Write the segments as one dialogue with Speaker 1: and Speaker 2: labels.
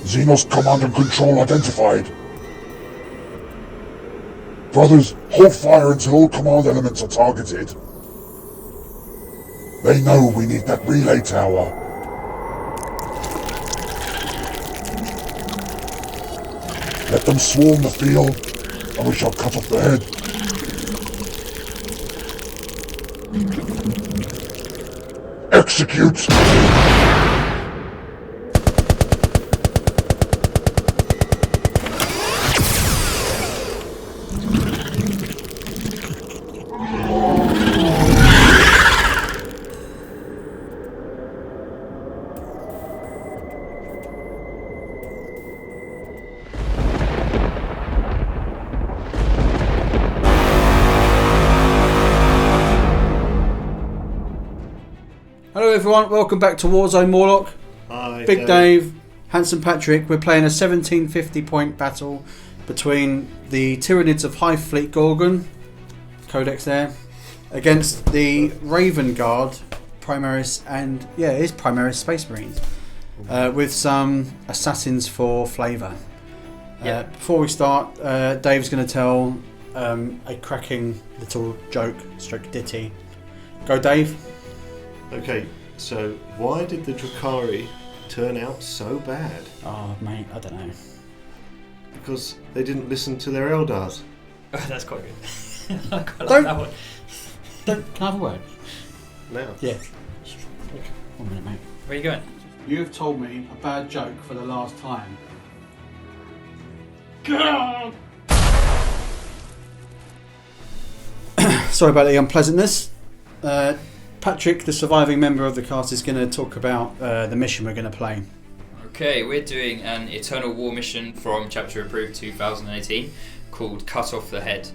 Speaker 1: Xenos command and control identified. Brothers, hold fire until all command elements are targeted. They know we need that relay tower. Let them swarm the field, and we shall cut off the head. Execute!
Speaker 2: Hello everyone, welcome back to Warzone Morloc.
Speaker 3: Hi,
Speaker 2: Big Dave, Handsome Patrick. We're playing a 1750 point battle between the Tyranids of Hive Fleet Gorgon, Codex there, against the Raven Guard, Primaris, and yeah, it is Primaris Space Marines, with some assassins for flavour. Before we start, Dave's going to tell a cracking little joke, stroke ditty. Go Dave.
Speaker 3: Okay, so why did the Drakari turn out so bad?
Speaker 2: Oh mate, I don't know.
Speaker 3: Because they didn't listen to their eldars.
Speaker 4: That's quite good. I quite
Speaker 2: Don't-
Speaker 4: like that one.
Speaker 2: Can I have a word?
Speaker 3: Now,
Speaker 2: Yeah. 1 minute mate.
Speaker 4: Where are you going?
Speaker 2: You have told me a bad joke for the last time. Sorry about the unpleasantness. Patrick, the surviving member of the cast, is going to talk about the mission we're going to play.
Speaker 4: Okay, we're doing an Eternal War mission from Chapter Approved 2018 called Cut Off the Head.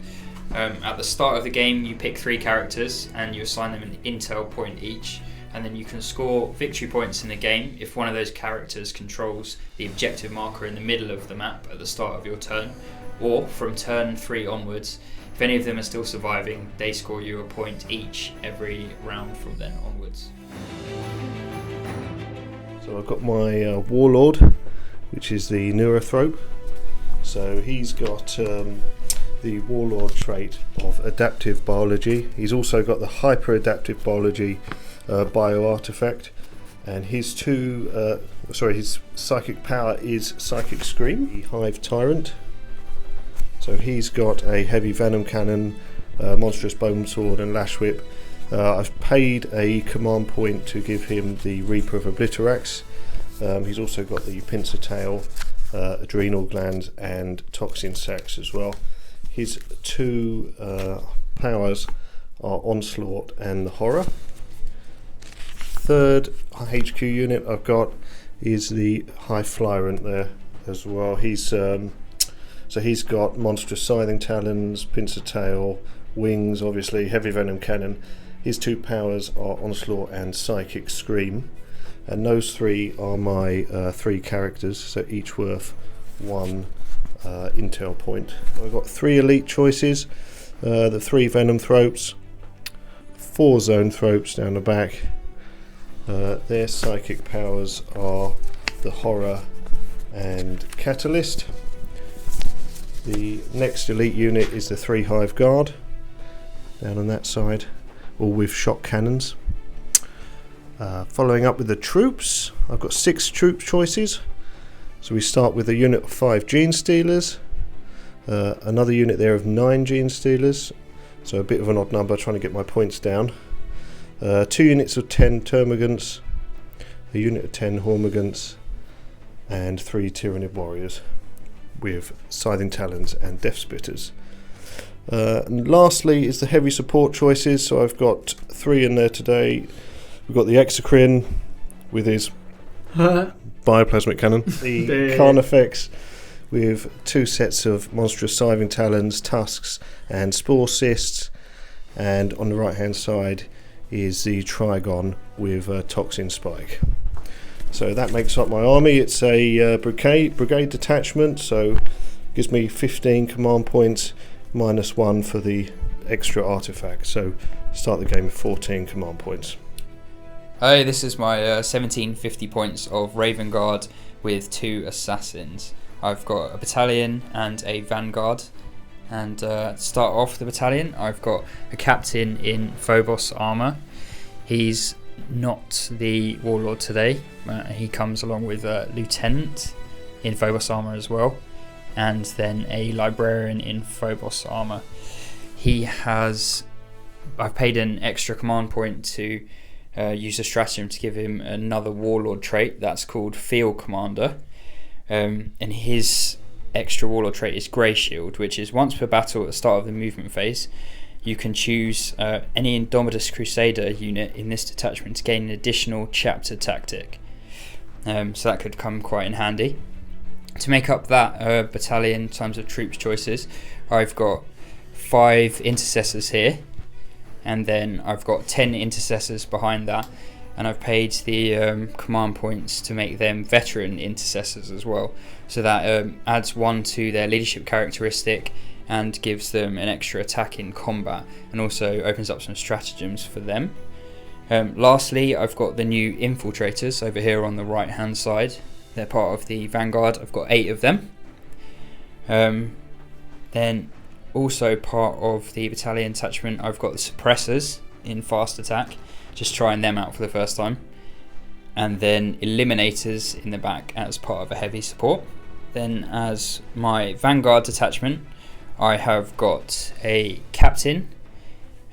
Speaker 4: At the start of the game, you pick 3 characters and you assign them an intel point each, and then you can score victory points in the game if one of those characters controls the objective marker in the middle of the map at the start of your turn, or from turn 3 onwards. If any of them are still surviving, they score you a point each every round from then onwards.
Speaker 3: so I've got my Warlord, which is the Neurothrope. So he's got the Warlord trait of Adaptive Biology. He's also got the Hyper Adaptive Biology Bio Artifact, and his his psychic power is Psychic Scream. The Hive Tyrant. So he's got a heavy venom cannon, monstrous bone sword, and lash whip. I've paid a command point to give him the Reaper of Obliterax. He's also got the pincer tail, adrenal glands, and toxin sacs as well. His 2 powers are Onslaught and the Horror. Third HQ unit I've got is the High Flyrant there as well. He's got monstrous scything talons, pincer tail, wings, obviously heavy venom cannon. His 2 powers are Onslaught and Psychic Scream, and those 3 are my 3 characters, so each worth 1 intel point. I've got 3 elite choices, the 3 venom thropes, 4 zone thropes down the back. Their psychic powers are the Horror and Catalyst. The next elite unit is the 3 Hive Guard, down on that side, all with shock cannons. Following up with the troops, I've got 6 troop choices. So we start with a unit of 5 Gene Stealers, another unit there of 9 Gene Stealers, so a bit of an odd number, trying to get my points down. 2 units of 10 Termagants, a unit of 10 Hormagants, and 3 Tyranid Warriors with Scything Talons and Death Spitters. And lastly is the heavy support choices, so I've got 3 in there today. We've got the Exocrine with his bioplasmic cannon, the Carnifex with 2 sets of monstrous Scything Talons, tusks and spore cysts, and on the right hand side is the Trigon with a toxin spike. So that makes up my army. It's a brigade detachment, so gives me 15 command points minus 1 for the extra artifact. So start the game with 14 command points.
Speaker 4: Hi, this is my 1750 points of Raven Guard with 2 assassins. I've got a battalion and a vanguard. And to start off the battalion, I've got a captain in Phobos armour. He's not the warlord today. He comes along with a lieutenant in Phobos armour as well, and then a librarian in Phobos armour. I've paid an extra command point to use a stratagem to give him another warlord trait that's called Field Commander, and his extra warlord trait is Grey Shield, which is once per battle at the start of the movement phase, you can choose any Indomitus Crusader unit in this detachment to gain an additional chapter tactic. So that could come quite in handy. To make up that battalion in terms of troops choices, I've got 5 intercessors here, and then I've got 10 intercessors behind that, and I've paid the command points to make them veteran intercessors as well. So that adds 1 to their leadership characteristic and gives them an extra attack in combat, and also opens up some stratagems for them. Lastly, I've got the new infiltrators over here on the right hand side. They're part of the vanguard. I've got 8 of them. Then also part of the battalion attachment, I've got the suppressors in fast attack, just trying them out for the first time, and then eliminators in the back as part of a heavy support. Then as my vanguard detachment, I have got a captain.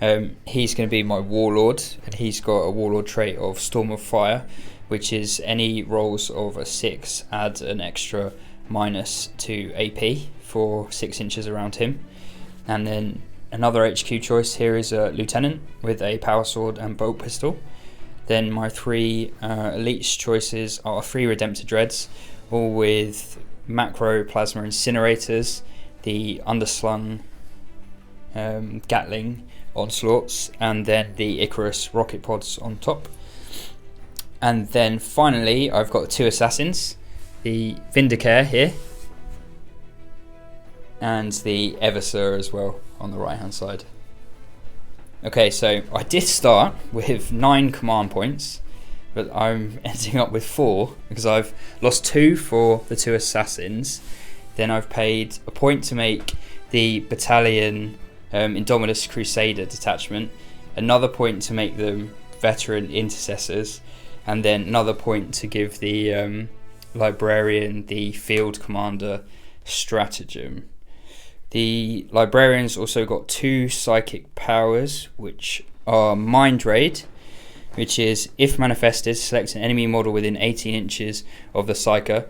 Speaker 4: He's going to be my warlord, and he's got a warlord trait of Storm of Fire, which is any rolls of a 6 add an extra -2 AP for 6 inches around him. And then another HQ choice here is a lieutenant with a power sword and bolt pistol. Then my 3 elites choices are 3 Redemptor Dreads, all with macro plasma incinerators, the underslung Gatling onslaughts, and then the Icarus rocket pods on top. And then finally I've got 2 assassins, the Vindicare here and the Eversur as well on the right hand side. Okay, so I did start with 9 command points, but I'm ending up with 4 because I've lost 2 for the 2 assassins. Then I've paid a point to make the battalion Indomitus Crusader detachment, another point to make them veteran intercessors, and then another point to give the librarian the field commander stratagem. The librarian's also got 2 psychic powers, which are Mind Raid, which is if manifested, select an enemy model within 18 inches of the psyker.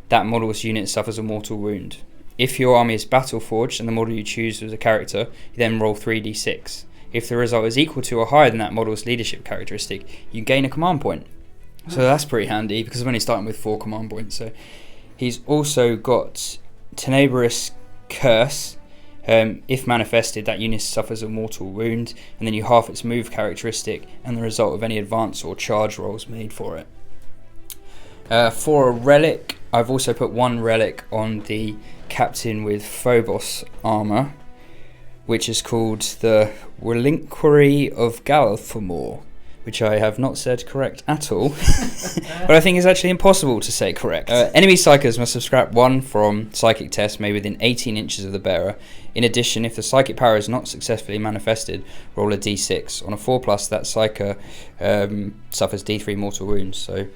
Speaker 4: That model's unit suffers a mortal wound. If your army is battle forged and the model you choose as a character, you then roll 3d6. If the result is equal to or higher than that model's leadership characteristic, you gain a command point. So that's pretty handy because I'm only starting with 4 command points. So he's also got Tenebrous Curse. If manifested, that unit suffers a mortal wound, and then you half its move characteristic and the result of any advance or charge rolls made for it. For a relic, I've also put 1 relic on the captain with Phobos armour, which is called the Relinquary of Galthomor, which I have not said correct at all, but I think is actually impossible to say correct. Enemy psychers must have scrapped 1 from psychic tests made within 18 inches of the bearer. In addition, if the psychic power is not successfully manifested, roll a d6. On a 4+, that psyker suffers d3 mortal wounds, so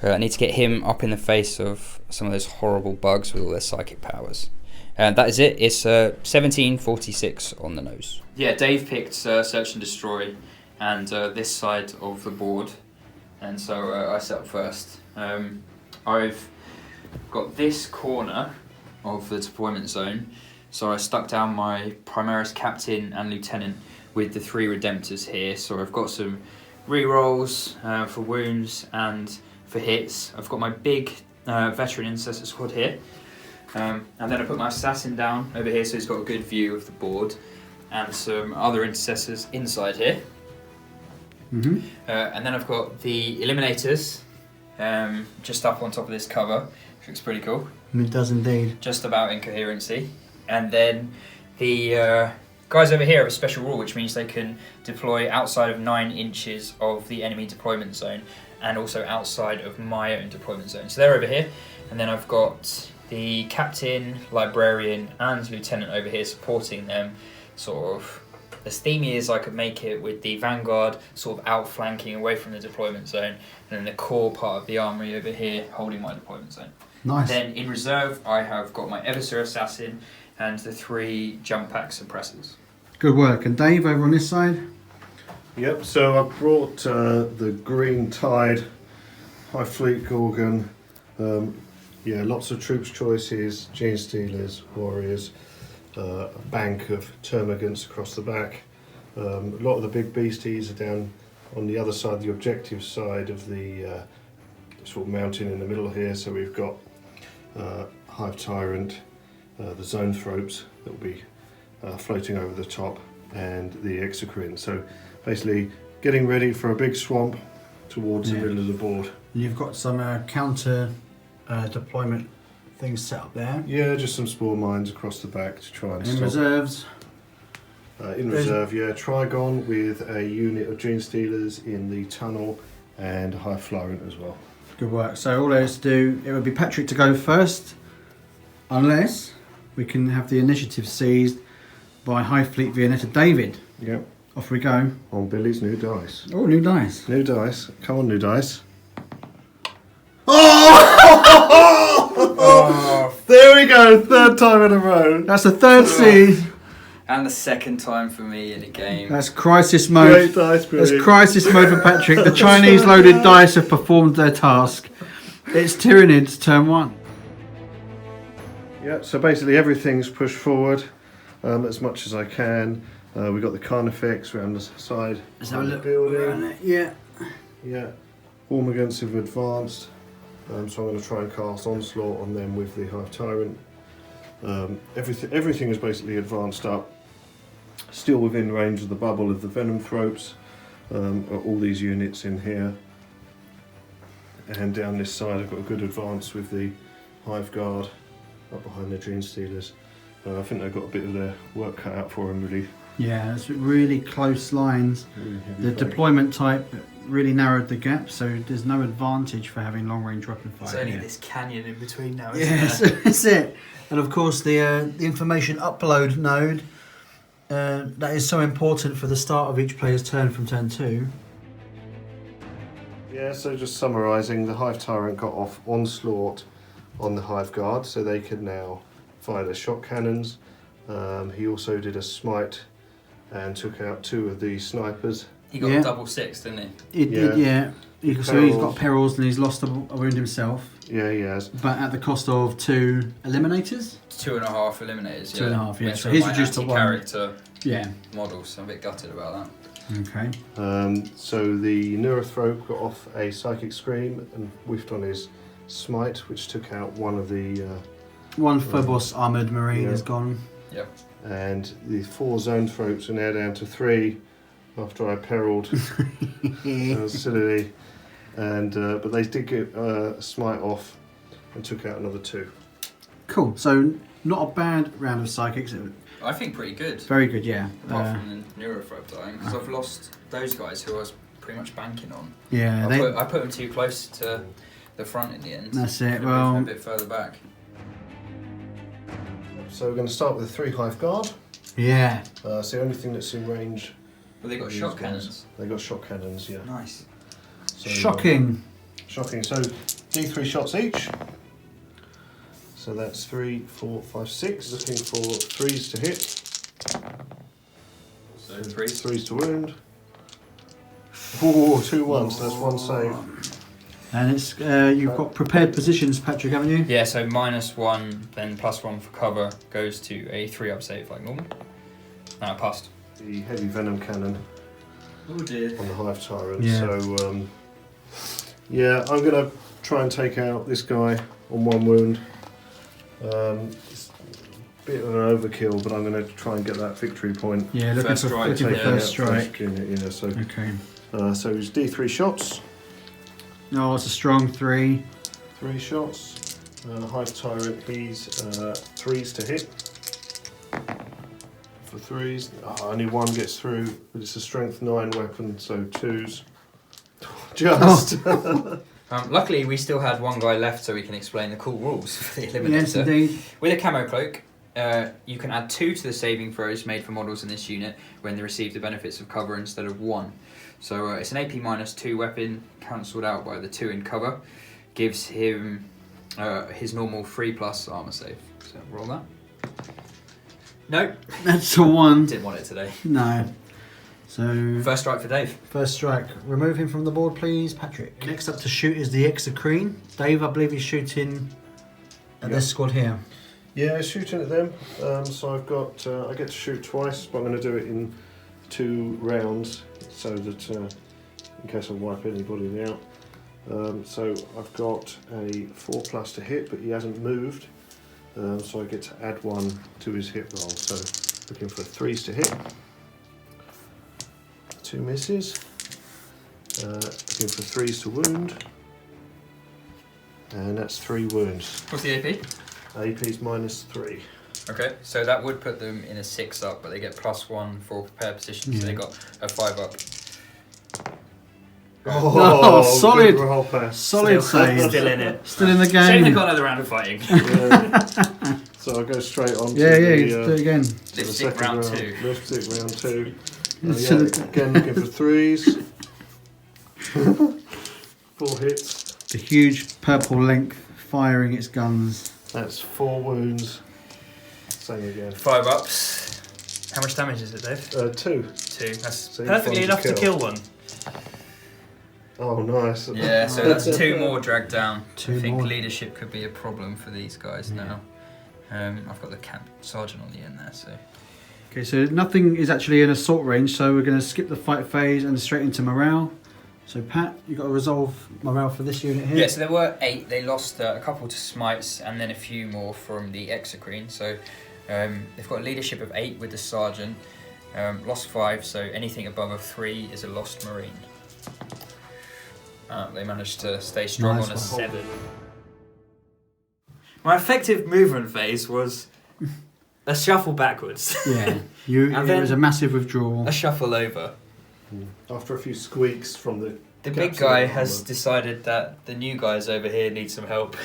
Speaker 4: I need to get him up in the face of some of those horrible bugs with all their psychic powers. And that is it. It's 1746 on the nose. Yeah, Dave picked Search and Destroy and this side of the board, and so I set up first. I've got this corner of the deployment zone, so I stuck down my Primaris Captain and Lieutenant with the 3 Redemptors here. So I've got some rerolls for wounds and for hits. I've got my big veteran intercessor squad here, and then I put my assassin down over here so he's got a good view of the board, and some other intercessors inside here. And then I've got the eliminators just up on top of this cover, which looks pretty cool.
Speaker 2: It does indeed.
Speaker 4: Just about incoherency. And then the guys over here have a special rule, which means they can deploy outside of 9 inches of the enemy deployment zone, and also outside of my own deployment zone. So they're over here, and then I've got the captain, librarian, and lieutenant over here supporting them, sort of as steamy as I could make it, with the vanguard sort of outflanking away from the deployment zone, and then the core part of the armory over here holding my deployment zone.
Speaker 2: Nice.
Speaker 4: Then in reserve, I have got my Eversur assassin and the 3 jump pack suppressors.
Speaker 2: Good work. And Dave, over on this side?
Speaker 3: Yep, so I brought the Green Tide Hive Fleet Gorgon. Yeah, lots of troops choices, Gene Stealers, Warriors, a bank of termagants across the back. A lot of the big beasties are down on the other side, the objective side of the sort of mountain in the middle here. So we've got Hive Tyrant, the Zoanthropes that will be floating over the top, and the Exocrine. So basically getting ready for a big swamp towards the middle of the board.
Speaker 2: You've got some counter deployment things set up there.
Speaker 3: Yeah, just some spore mines across the back to try and
Speaker 2: In
Speaker 3: stop.
Speaker 2: reserves.
Speaker 3: In reserve, yeah, Trigon with a unit of Gene Stealers in the tunnel and a Hive Florent as well.
Speaker 2: Good work. So all there is to do, it would be Patrick to go first, unless we can have the initiative seized by Hive Fleet Viennetta David.
Speaker 3: Yep.
Speaker 2: Off we go.
Speaker 3: On Billy's new dice.
Speaker 2: Oh, new dice.
Speaker 3: New dice. Come on, new dice.
Speaker 4: Oh,
Speaker 3: There we go, third time in a row.
Speaker 2: That's the third seed.
Speaker 4: and the second time for me in a game.
Speaker 2: That's crisis mode.
Speaker 3: Great dice, Billy.
Speaker 2: That's crisis mode for Patrick. The Chinese loaded dice have performed their task. It's Tyranids, turn 1.
Speaker 3: Yeah, so basically everything's pushed forward as much as I can. We've got the Carnifex around the side
Speaker 2: Let's
Speaker 3: of
Speaker 2: have a
Speaker 3: the
Speaker 2: look
Speaker 3: building.
Speaker 2: around it. Yeah.
Speaker 3: Yeah, Ormagants have advanced, so I'm going to try and cast Onslaught on them with the Hive Tyrant. Everything is basically advanced up, still within range of the bubble of the Venom Thropes. All these units in here, and down this side I've got a good advance with the Hive Guard up behind the Gene Stealers. I think they've got a bit of their work cut out for them, really.
Speaker 2: Yeah, it's really close lines.
Speaker 3: Really heavy
Speaker 2: The
Speaker 3: fight.
Speaker 2: deployment type really narrowed the gap, so there's no advantage for having long range weapon fire.
Speaker 4: It's only
Speaker 2: here.
Speaker 4: this canyon in between now, isn't
Speaker 2: Yes,
Speaker 4: there?
Speaker 2: that's it. And of course the information upload node, that is so important for the start of each player's turn from turn 2.
Speaker 3: Yeah, so just summarising, the Hive Tyrant got off Onslaught on the Hive Guard, so they could now fire their shock cannons. He also did a Smite and took out 2 of the snipers.
Speaker 4: He got
Speaker 2: Yeah.
Speaker 4: double 6, didn't he?
Speaker 2: It did, yeah. So he's got
Speaker 3: Perils.
Speaker 2: perils and he's lost a wound himself,
Speaker 3: Yeah, he has.
Speaker 2: but at the cost of 2 eliminators.
Speaker 4: 2.5 eliminators.
Speaker 2: 2.5, yeah.
Speaker 4: Went
Speaker 2: So
Speaker 4: for
Speaker 2: he's
Speaker 4: my
Speaker 2: reduced to 1.
Speaker 4: anti-character
Speaker 2: Yeah.
Speaker 4: models. So I'm a bit gutted about that.
Speaker 2: Okay.
Speaker 3: So the Neurothrope got off a Psychic Scream and whiffed on his Smite, which took out one of the...
Speaker 2: 1 Phobos armoured marine
Speaker 3: Yeah.
Speaker 2: is gone.
Speaker 4: Yep.
Speaker 3: and the 4 Zoanthropes are now down to 3 after I perilled Silly. And but they did get Smite off and took out another 2.
Speaker 2: Cool. So not a bad round of psychics.
Speaker 4: I think pretty good.
Speaker 2: Very good, yeah.
Speaker 4: Apart from the Neurothrope dying, because I've lost those guys who I was pretty much banking on.
Speaker 2: Yeah,
Speaker 4: I put them too close to the front in the end.
Speaker 2: That's it.
Speaker 4: Could have moved
Speaker 2: Well,
Speaker 4: them a bit further back.
Speaker 3: So we're going to start with the 3 Hive Guard.
Speaker 2: yeah.
Speaker 3: It's the only thing that's in range.
Speaker 4: But they got
Speaker 3: These
Speaker 4: shot
Speaker 3: guys.
Speaker 4: cannons.
Speaker 3: They got shock cannons, yeah.
Speaker 4: Nice.
Speaker 3: So,
Speaker 2: Shocking.
Speaker 3: Shocking. So D3 shots each. So that's 3, 4, 5, 6. Looking for 3s to hit.
Speaker 4: So 3.
Speaker 3: 3s to wound. 4, 2 1s. So that's 1 save.
Speaker 2: And it's you've got prepared positions, Patrick, haven't you?
Speaker 4: Yeah, so -1, then +1 for cover goes to a 3-up save like normal. I passed.
Speaker 3: The heavy venom cannon
Speaker 4: Oh dear.
Speaker 3: on the Hive Tyrant.
Speaker 2: Yeah.
Speaker 3: So yeah, I'm going to try and take out this guy on 1 wound. It's a bit of an overkill, but I'm going to try and get that victory point.
Speaker 2: Yeah, looking
Speaker 4: First
Speaker 2: for,
Speaker 4: strike,
Speaker 2: looking for
Speaker 4: yeah.
Speaker 2: first strike.
Speaker 3: Yeah, so
Speaker 2: Okay.
Speaker 3: so it's D3 shots.
Speaker 2: Oh, it's a strong 3.
Speaker 3: 3 shots. Hive Tyrant, he's 3s to hit. for 3s. Oh, only 1 gets through, but it's a strength 9 weapon, so 2s. Just.
Speaker 4: Luckily, we still had 1 guy left, so we can explain the cool rules for the Eliminator.
Speaker 2: Yes, indeed.
Speaker 4: With a camo cloak, you can add 2 to the saving throws made for models in this unit when they receive the benefits of cover instead of 1. So it's an AP -2 weapon, cancelled out by the 2 in cover. Gives him his normal 3+ armor save. So roll that. Nope.
Speaker 2: That's a 1.
Speaker 4: Didn't want it today.
Speaker 2: No. So
Speaker 4: First strike for Dave.
Speaker 2: first strike. Remove him from the board, please, Patrick. Next up to shoot is the Exocrine. Dave, I believe he's shooting at this squad here.
Speaker 3: Yeah, shooting at them. So I've got, I get to shoot twice, but I'm going to do it in 2 rounds so that in case I wipe anybody out. So I've got a 4+ to hit, but he hasn't moved. So I get to add 1 to his hit roll. So looking for 3s to hit. 2 misses. Looking for 3s to wound. And that's 3 wounds.
Speaker 4: What's the AP?
Speaker 3: AP's -3.
Speaker 4: Okay, so that would put them in a 6 up, but they get +1 for prepared position, so they got a 5 up.
Speaker 2: Oh, solid.
Speaker 3: Good roll pass.
Speaker 2: Solid save.
Speaker 4: Still in it.
Speaker 2: Still in the
Speaker 4: Shame they
Speaker 2: game.
Speaker 4: got another round of fighting.
Speaker 3: Yeah. So I'll go straight on
Speaker 2: Yeah,
Speaker 3: to
Speaker 2: yeah,
Speaker 3: the,
Speaker 2: do it again.
Speaker 3: to the
Speaker 4: Lipstick
Speaker 3: second
Speaker 4: round
Speaker 3: round.
Speaker 4: 2.
Speaker 3: Lipstick round 2.
Speaker 2: So
Speaker 3: Yeah, again looking for 3s. 4 hits.
Speaker 2: The huge purple length firing its guns.
Speaker 3: That's 4 wounds. Same again.
Speaker 4: 5 ups. How much damage is it, Dave?
Speaker 3: 2.
Speaker 4: 2. That's
Speaker 3: So
Speaker 4: perfectly
Speaker 3: you've
Speaker 4: enough to
Speaker 3: gone to
Speaker 4: kill one.
Speaker 3: Oh, nice.
Speaker 4: Yeah, so that's 2 more dragged down.
Speaker 2: 2
Speaker 4: I think
Speaker 2: more.
Speaker 4: leadership could be a problem for these guys now. I've got the camp sergeant on the end there, so.
Speaker 2: Okay, so nothing is actually in assault range, so we're going to skip the fight phase and straight into morale. So Pat, you've got to resolve morale for this unit here.
Speaker 4: Yeah, so there were 8. They lost a couple to smites and then a few more from the Exocrine. So they've got a leadership of 8 with the sergeant. Lost 5, so anything above a 3 is a lost marine. They managed to stay strong
Speaker 2: Nice
Speaker 4: on a
Speaker 2: one.
Speaker 4: 7. My effective movement phase was a shuffle backwards,
Speaker 2: Yeah,
Speaker 4: And
Speaker 2: it
Speaker 4: then-
Speaker 2: was a massive withdrawal.
Speaker 4: a shuffle over.
Speaker 3: After a few squeaks from the
Speaker 4: The big
Speaker 3: capsule
Speaker 4: guy
Speaker 3: armor.
Speaker 4: has decided that the new guys over here need some help.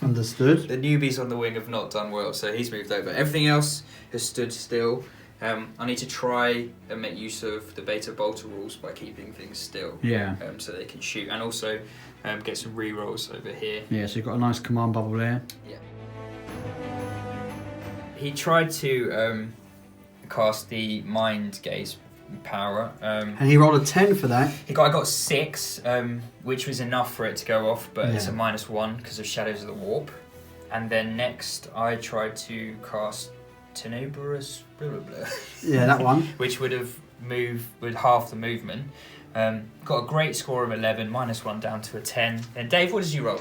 Speaker 2: Understood.
Speaker 4: The newbies on the wing have not done well, so he's moved over. Everything else has stood still. I need to try and make use of the beta bolter rules by keeping things still,
Speaker 2: Yeah.
Speaker 4: so they can shoot, and also get some re-rolls over here.
Speaker 2: Yeah, so you've got a nice command bubble there.
Speaker 4: He tried to cast the mind gaze power.
Speaker 2: And he rolled a 10 for that.
Speaker 4: I got 6, which was enough for it to go off, but it's a -1 because of Shadows of the Warp. And then next, I tried to cast Tenebrous, blah blah blah,
Speaker 2: Yeah, that one.
Speaker 4: which would half the movement. Got a great score of 11, -1 down to a 10. And Dave, what did you roll?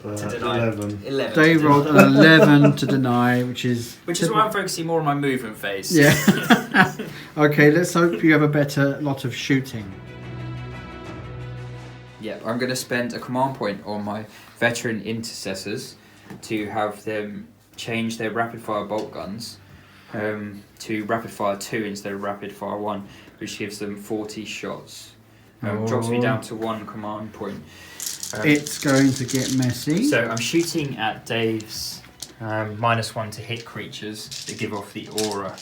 Speaker 4: To deny.
Speaker 3: 11.
Speaker 4: 11.
Speaker 2: Dave rolled an 11 to deny, which is
Speaker 4: why I'm focusing more on my movement phase.
Speaker 2: Yeah. Okay, let's hope you have a better lot of shooting.
Speaker 4: Yeah, I'm going to spend a command point on my veteran intercessors to have them change their rapid fire bolt guns to rapid fire 2 instead of rapid fire 1, which gives them 40 shots. Drops me down to 1 command point.
Speaker 2: It's going to get messy.
Speaker 4: So I'm shooting at Dave's -1 to hit creatures that give off the aura.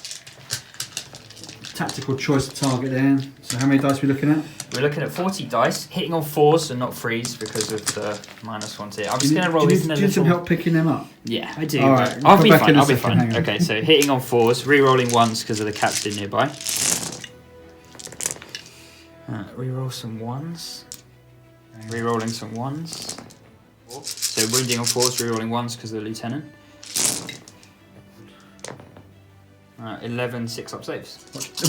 Speaker 2: Tactical choice of target there. So how many dice are we looking at?
Speaker 4: We're looking at 40 dice, hitting on 4s and not 3s because of the -1 to hit. I'm just going to roll
Speaker 2: do
Speaker 4: this
Speaker 2: you
Speaker 4: in a
Speaker 2: need some
Speaker 4: little...
Speaker 2: help picking them up?
Speaker 4: Yeah, I do.
Speaker 2: All right,
Speaker 4: I'll
Speaker 2: come
Speaker 4: be
Speaker 2: back
Speaker 4: fine.
Speaker 2: in a
Speaker 4: I'll be
Speaker 2: second, hang
Speaker 4: fine.
Speaker 2: on.
Speaker 4: Okay, so hitting on 4s, re-rolling 1s because of the captain nearby. Re-roll some 1s. Re-rolling some 1s. So wounding on 4s, re-rolling 1s because of the lieutenant. 11 6-up saves.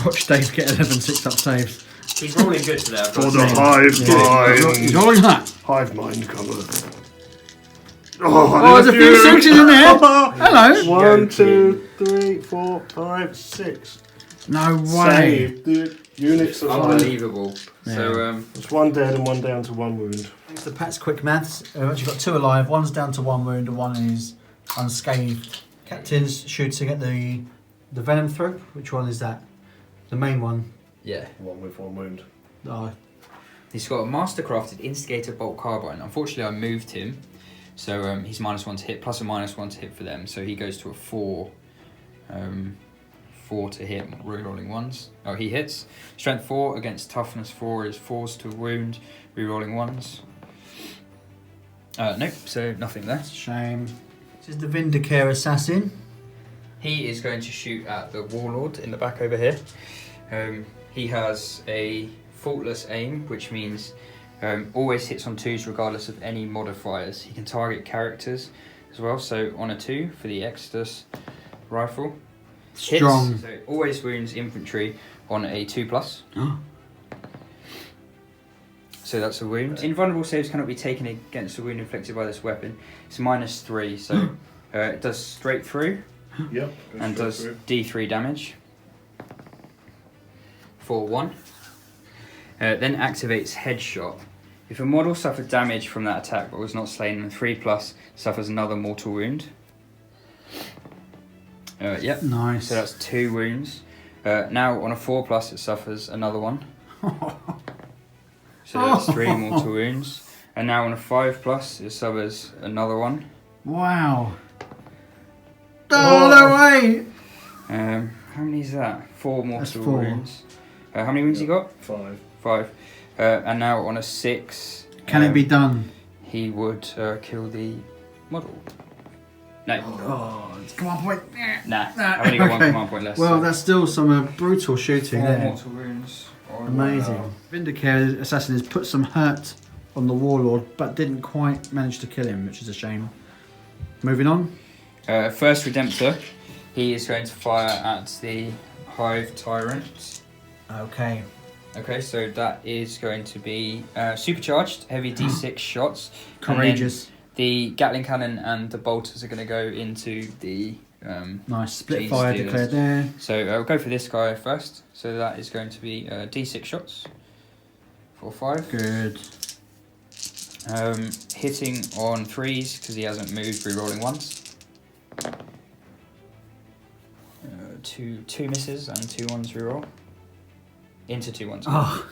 Speaker 2: Watch Dave get 11 6-up saves.
Speaker 4: He's rolling good today. I've got
Speaker 3: For
Speaker 4: to
Speaker 3: the
Speaker 4: say.
Speaker 3: hive mind.
Speaker 2: He's rolling that.
Speaker 3: Hive mind cover.
Speaker 2: Oh, there's a few sixes in there. Hello.
Speaker 3: 1, 2, 3, 4, 5, 6.
Speaker 2: No way.
Speaker 3: Save. The units are fine.
Speaker 4: Unbelievable.
Speaker 2: Yeah.
Speaker 4: So,
Speaker 3: It's 1 dead and 1 down to 1 wound.
Speaker 2: Thanks to Pat's quick maths, we've actually got 2 alive. One's down to 1 wound and 1 is unscathed. Captain's shooting at the The Venom Thrope? Which one is that? The main one?
Speaker 4: Yeah.
Speaker 3: One with 1 wound.
Speaker 2: Oh,
Speaker 4: He's got a mastercrafted Instigator Bolt Carbine. Unfortunately, I moved him, so he's -1 to hit, plus a -1 to hit for them. So he goes to a 4. 4 to hit, rerolling 1s. Oh, he hits. Strength 4 against Toughness 4 is 4s to wound, rerolling 1s. Nope, so nothing there.
Speaker 2: shame. This is the Vindicare Assassin.
Speaker 4: He is going to shoot at the Warlord in the back over here. He has a faultless aim, which means always hits on 2s regardless of any modifiers. He can target characters as well, so on a 2 for the Exodus rifle.
Speaker 2: Strong.
Speaker 4: Hits, so always wounds infantry on a 2+. So that's a wound. Invulnerable saves cannot be taken against a wound inflicted by this weapon. It's -3, so it does straight through.
Speaker 3: Yep.
Speaker 4: And does D3 damage for 1. Then activates Headshot. If a model suffered damage from that attack but was not slain, then 3+ suffers another mortal wound. Yep.
Speaker 2: Nice.
Speaker 4: So that's 2 wounds. Now on a 4+, it suffers another one. So that's 3 mortal wounds. And now on a 5+, it suffers another one.
Speaker 2: Wow. Oh, no way!
Speaker 4: How many is that? 4 mortal
Speaker 2: 4.
Speaker 4: wounds. How many wounds you got?
Speaker 3: 5.
Speaker 4: 5. And now on a 6.
Speaker 2: Can it be done?
Speaker 4: He would kill the model. No.
Speaker 2: Oh, it's command point.
Speaker 4: Nah. I've only got 1 command point less.
Speaker 2: Well,
Speaker 4: so.
Speaker 2: that's still some brutal shooting
Speaker 4: 4
Speaker 2: there.
Speaker 4: mortal wounds.
Speaker 2: Amazing. Vindicare Assassin has put some hurt on the Warlord, but didn't quite manage to kill him, which is a shame. Moving on.
Speaker 4: First Redemptor. He is going to fire at the Hive Tyrants.
Speaker 2: Okay.
Speaker 4: Okay, so that is going to be supercharged, heavy D6 shots.
Speaker 2: Courageous.
Speaker 4: The Gatling Cannon and the bolters are going to go into the...
Speaker 2: Nice. Split
Speaker 4: Gene
Speaker 2: fire
Speaker 4: stealers.
Speaker 2: declared there.
Speaker 4: So we'll go for this guy first. So that is going to be D6 shots for 5.
Speaker 2: Good.
Speaker 4: Hitting on 3s because he hasn't moved, re-rolling 1s. 2 misses and 2 1s re-roll. Into 2 1s.
Speaker 2: Oh.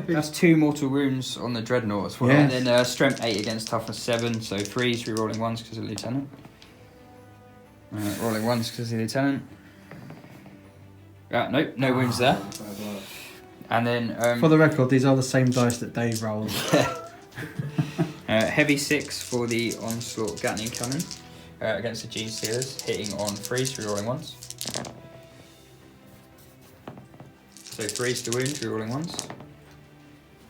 Speaker 4: That's 2 mortal wounds on the Dreadnought as well.
Speaker 2: Yes.
Speaker 4: And then strength 8 against toughness 7, so 3s re-rolling 1s because of the lieutenant. Rolling 1s because of the lieutenant. Nope, no wounds there. And then...
Speaker 2: For the record, these are the same dice that Dave rolled.
Speaker 4: heavy 6 for the Onslaught Gatling Cannon against the Gene Stealers, hitting on 3s, re-rolling 1s. So 3s to wound, re-rolling 1s.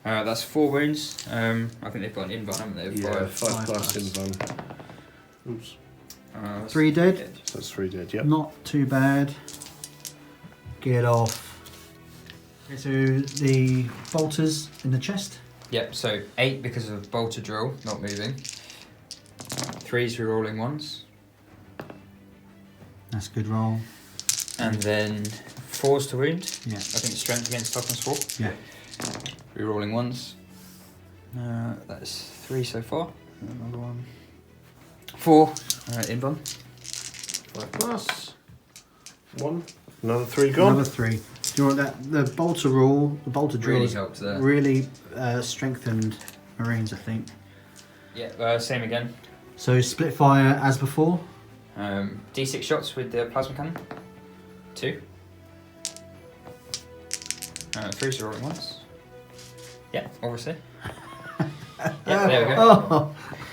Speaker 4: That's 4 wounds. I think they've got an invuln, haven't they?
Speaker 3: Yeah, 5
Speaker 2: 5
Speaker 3: plus
Speaker 2: plus.
Speaker 3: invuln. Oops.
Speaker 2: 3 dead.
Speaker 3: So that's 3 dead, yep.
Speaker 2: Not too bad. Get off. Okay, so the bolters in the chest.
Speaker 4: Yep, so 8 because of bolter drill, not moving. 3s re-rolling 1s.
Speaker 2: That's a good roll.
Speaker 4: And then 4s to wound.
Speaker 2: Yeah.
Speaker 4: I think strength against toughness 4.
Speaker 2: Yeah.
Speaker 4: Re-rolling 1s. That's 3 so far. Another one. 4 invuln.
Speaker 3: 5 plus. 1. Another 3 gone.
Speaker 2: Another 3. Do you want that? The bolter rule, the bolter drill
Speaker 4: Really
Speaker 2: has
Speaker 4: helped there.
Speaker 2: really strengthened Marines, I think.
Speaker 4: Yeah, same again.
Speaker 2: So split fire as before.
Speaker 4: D6 shots with the plasma cannon. 2. 3s rolling 1s. Yeah, obviously. Yeah, there we go.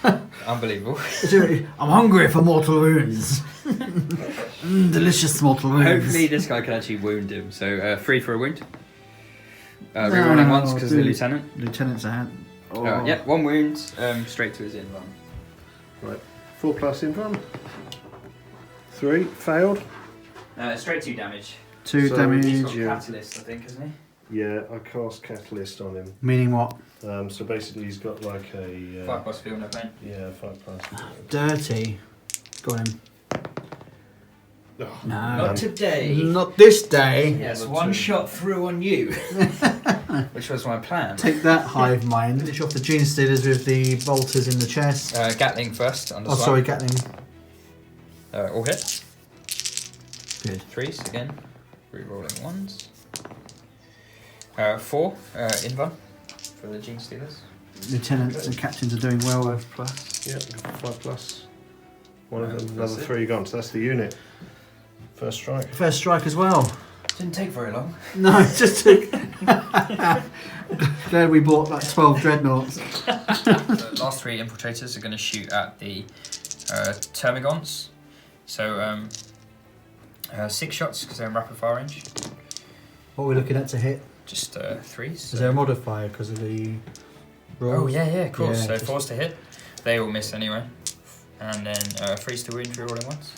Speaker 2: Oh.
Speaker 4: Unbelievable.
Speaker 2: I'm hungry for mortal wounds. Delicious mortal wounds.
Speaker 4: Hopefully this guy can actually wound him. So 3 for a wound. Rerolling 1s because of the lieutenant.
Speaker 2: Lieutenant's a hand. Oh.
Speaker 4: Yeah, 1 wound, straight to his invuln.
Speaker 3: Right. 4 plus invuln. 3 failed.
Speaker 4: Straight 2 damage.
Speaker 2: 2
Speaker 4: He's
Speaker 2: damage.
Speaker 4: got
Speaker 3: Yeah.
Speaker 4: catalyst, I think, isn't he?
Speaker 3: Yeah, I cast Catalyst on him.
Speaker 2: Meaning what?
Speaker 3: So basically he's got like a...
Speaker 4: 5 plus feel, no pain.
Speaker 3: Yeah, 5 plus.
Speaker 2: Dirty. Got him.
Speaker 3: Oh,
Speaker 2: No.
Speaker 4: Not today.
Speaker 2: Not this day.
Speaker 4: Yes,
Speaker 3: Not
Speaker 4: 1
Speaker 3: too.
Speaker 4: shot through on you. Which was my plan.
Speaker 2: Take that, Hive Mind. Finish off the Gene Stealers with the bolters in the chest.
Speaker 4: Gatling first. On the
Speaker 2: Oh, sorry, Gatling.
Speaker 4: All hit.
Speaker 2: Good.
Speaker 4: 3s again. Re-rolling 1s. 4 Invan for the Gene Stealers.
Speaker 2: Lieutenants and captains are doing well.
Speaker 3: 5+. Yeah, 5+. One of them,
Speaker 4: That's
Speaker 3: another
Speaker 4: it.
Speaker 3: 3 guns. That's the unit. First strike.
Speaker 2: First strike as well.
Speaker 4: Didn't take very long.
Speaker 2: No, it just took. Glad we bought like 12 dreadnoughts.
Speaker 4: The last 3 infiltrators are going to shoot at the Termagants. So 6 shots because they're in rapid fire range.
Speaker 2: What are we looking at to hit?
Speaker 4: Just 3s.
Speaker 2: Is there a modifier because of the rules?
Speaker 4: Oh yeah, of course.
Speaker 2: Yeah,
Speaker 4: so
Speaker 2: just-
Speaker 4: 4s to hit. They all miss anyway. And then 3s to wound, re-rolling 1s.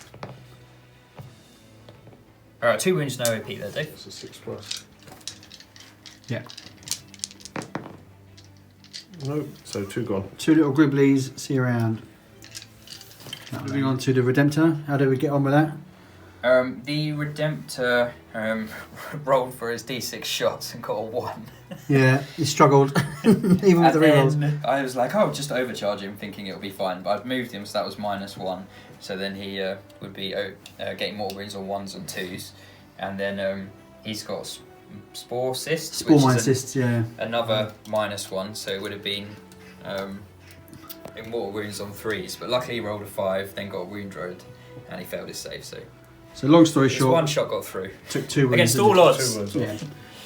Speaker 4: 2 wounds, no OP there, Dave.
Speaker 3: That's a 6+.
Speaker 2: Yeah.
Speaker 3: No, so 2 gone.
Speaker 2: 2 little gribblies, see you around. Moving on to the Redemptor. How do we get on with that?
Speaker 4: The Redemptor rolled for his D6 shots and got a 1.
Speaker 2: Yeah, he struggled. Even with the rerolls.
Speaker 4: Then I was like, oh, just overcharge him, thinking it'll be fine. But I'd moved him, so that was -1. So then he would be getting more wounds on 1s and 2s. And then he's got Spore Cysts,
Speaker 2: Spore
Speaker 4: which
Speaker 2: mine
Speaker 4: is
Speaker 2: cysts, yeah.
Speaker 4: another -1. So it would have been immortal wounds on 3s. But luckily he rolled a 5, then got a wound road, and he failed his save. So
Speaker 2: long story
Speaker 4: just
Speaker 2: short,
Speaker 4: 1 shot got through.
Speaker 2: took 2 wounds.
Speaker 4: Against all odds.
Speaker 3: 2 wounds.
Speaker 2: Yeah.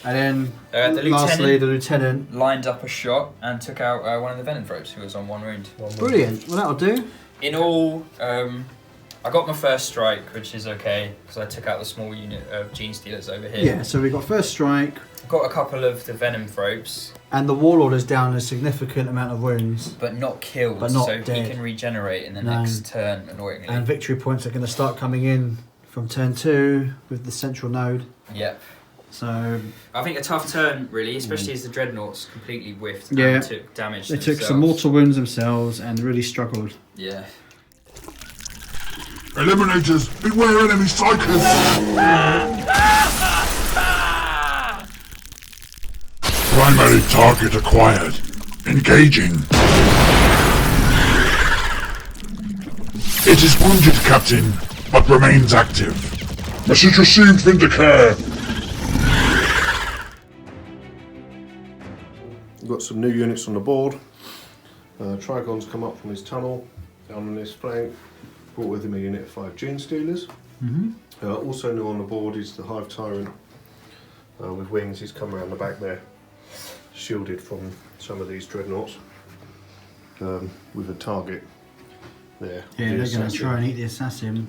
Speaker 2: And then
Speaker 4: The
Speaker 2: lastly,
Speaker 4: lieutenant
Speaker 2: the Lieutenant.
Speaker 4: lined up a shot and took out one of the Venom Throats who was on 1 wound.
Speaker 2: Brilliant. Well, that'll do.
Speaker 4: In all, I got my first strike, which is okay, because I took out the small unit of Gene Stealers over here.
Speaker 2: Yeah, so we got first strike,
Speaker 4: Got a couple of the Venom Throats,
Speaker 2: and the Warlord is down a significant amount of wounds.
Speaker 4: but not killed,
Speaker 2: But not
Speaker 4: so
Speaker 2: dead.
Speaker 4: he can regenerate in the
Speaker 2: No.
Speaker 4: next turn, annoyingly.
Speaker 2: And victory points are going to start coming in from turn 2 with the central node.
Speaker 4: Yeah.
Speaker 2: So
Speaker 4: I think a tough turn, really, especially as the Dreadnoughts completely whiffed
Speaker 2: Yeah.
Speaker 4: and took damage
Speaker 2: they
Speaker 4: themselves.
Speaker 2: took some mortal wounds themselves and really struggled.
Speaker 4: Yeah.
Speaker 1: Eliminators, beware enemy psychers! Primary target acquired. Engaging. It is wounded, Captain, but remains active. Message received, Vindicare.
Speaker 3: We've got some new units on the board. Trigon's come up from his tunnel, down on his flank. Brought with him a unit of 5 Gene Stealers. Also new on the board is the Hive Tyrant with wings. He's come around the back there, shielded from some of these dreadnoughts with a target there.
Speaker 2: Yeah,
Speaker 3: The
Speaker 2: they're going to
Speaker 3: assassin.
Speaker 2: try and eat the assassin.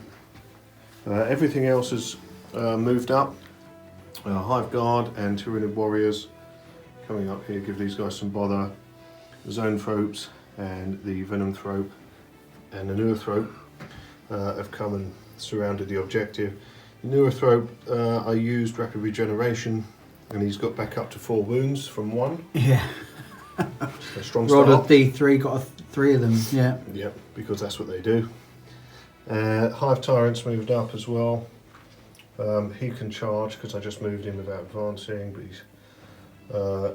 Speaker 3: Everything else has moved up. Hive Guard and Tyranid Warriors coming up here, give these guys some bother. Zone Thropes and the Venom Thrope and the Neurothrope have come and surrounded the objective. The Neurothrope, I used rapid regeneration, and he's got back up to 4 wounds from 1.
Speaker 2: Yeah.
Speaker 3: A strong
Speaker 2: Rolled a
Speaker 3: start.
Speaker 2: D3, got 3 of them, yeah.
Speaker 3: Yep, because that's what they do. Hive Tyrant's moved up as well. He can charge because I just moved him without advancing, but he's,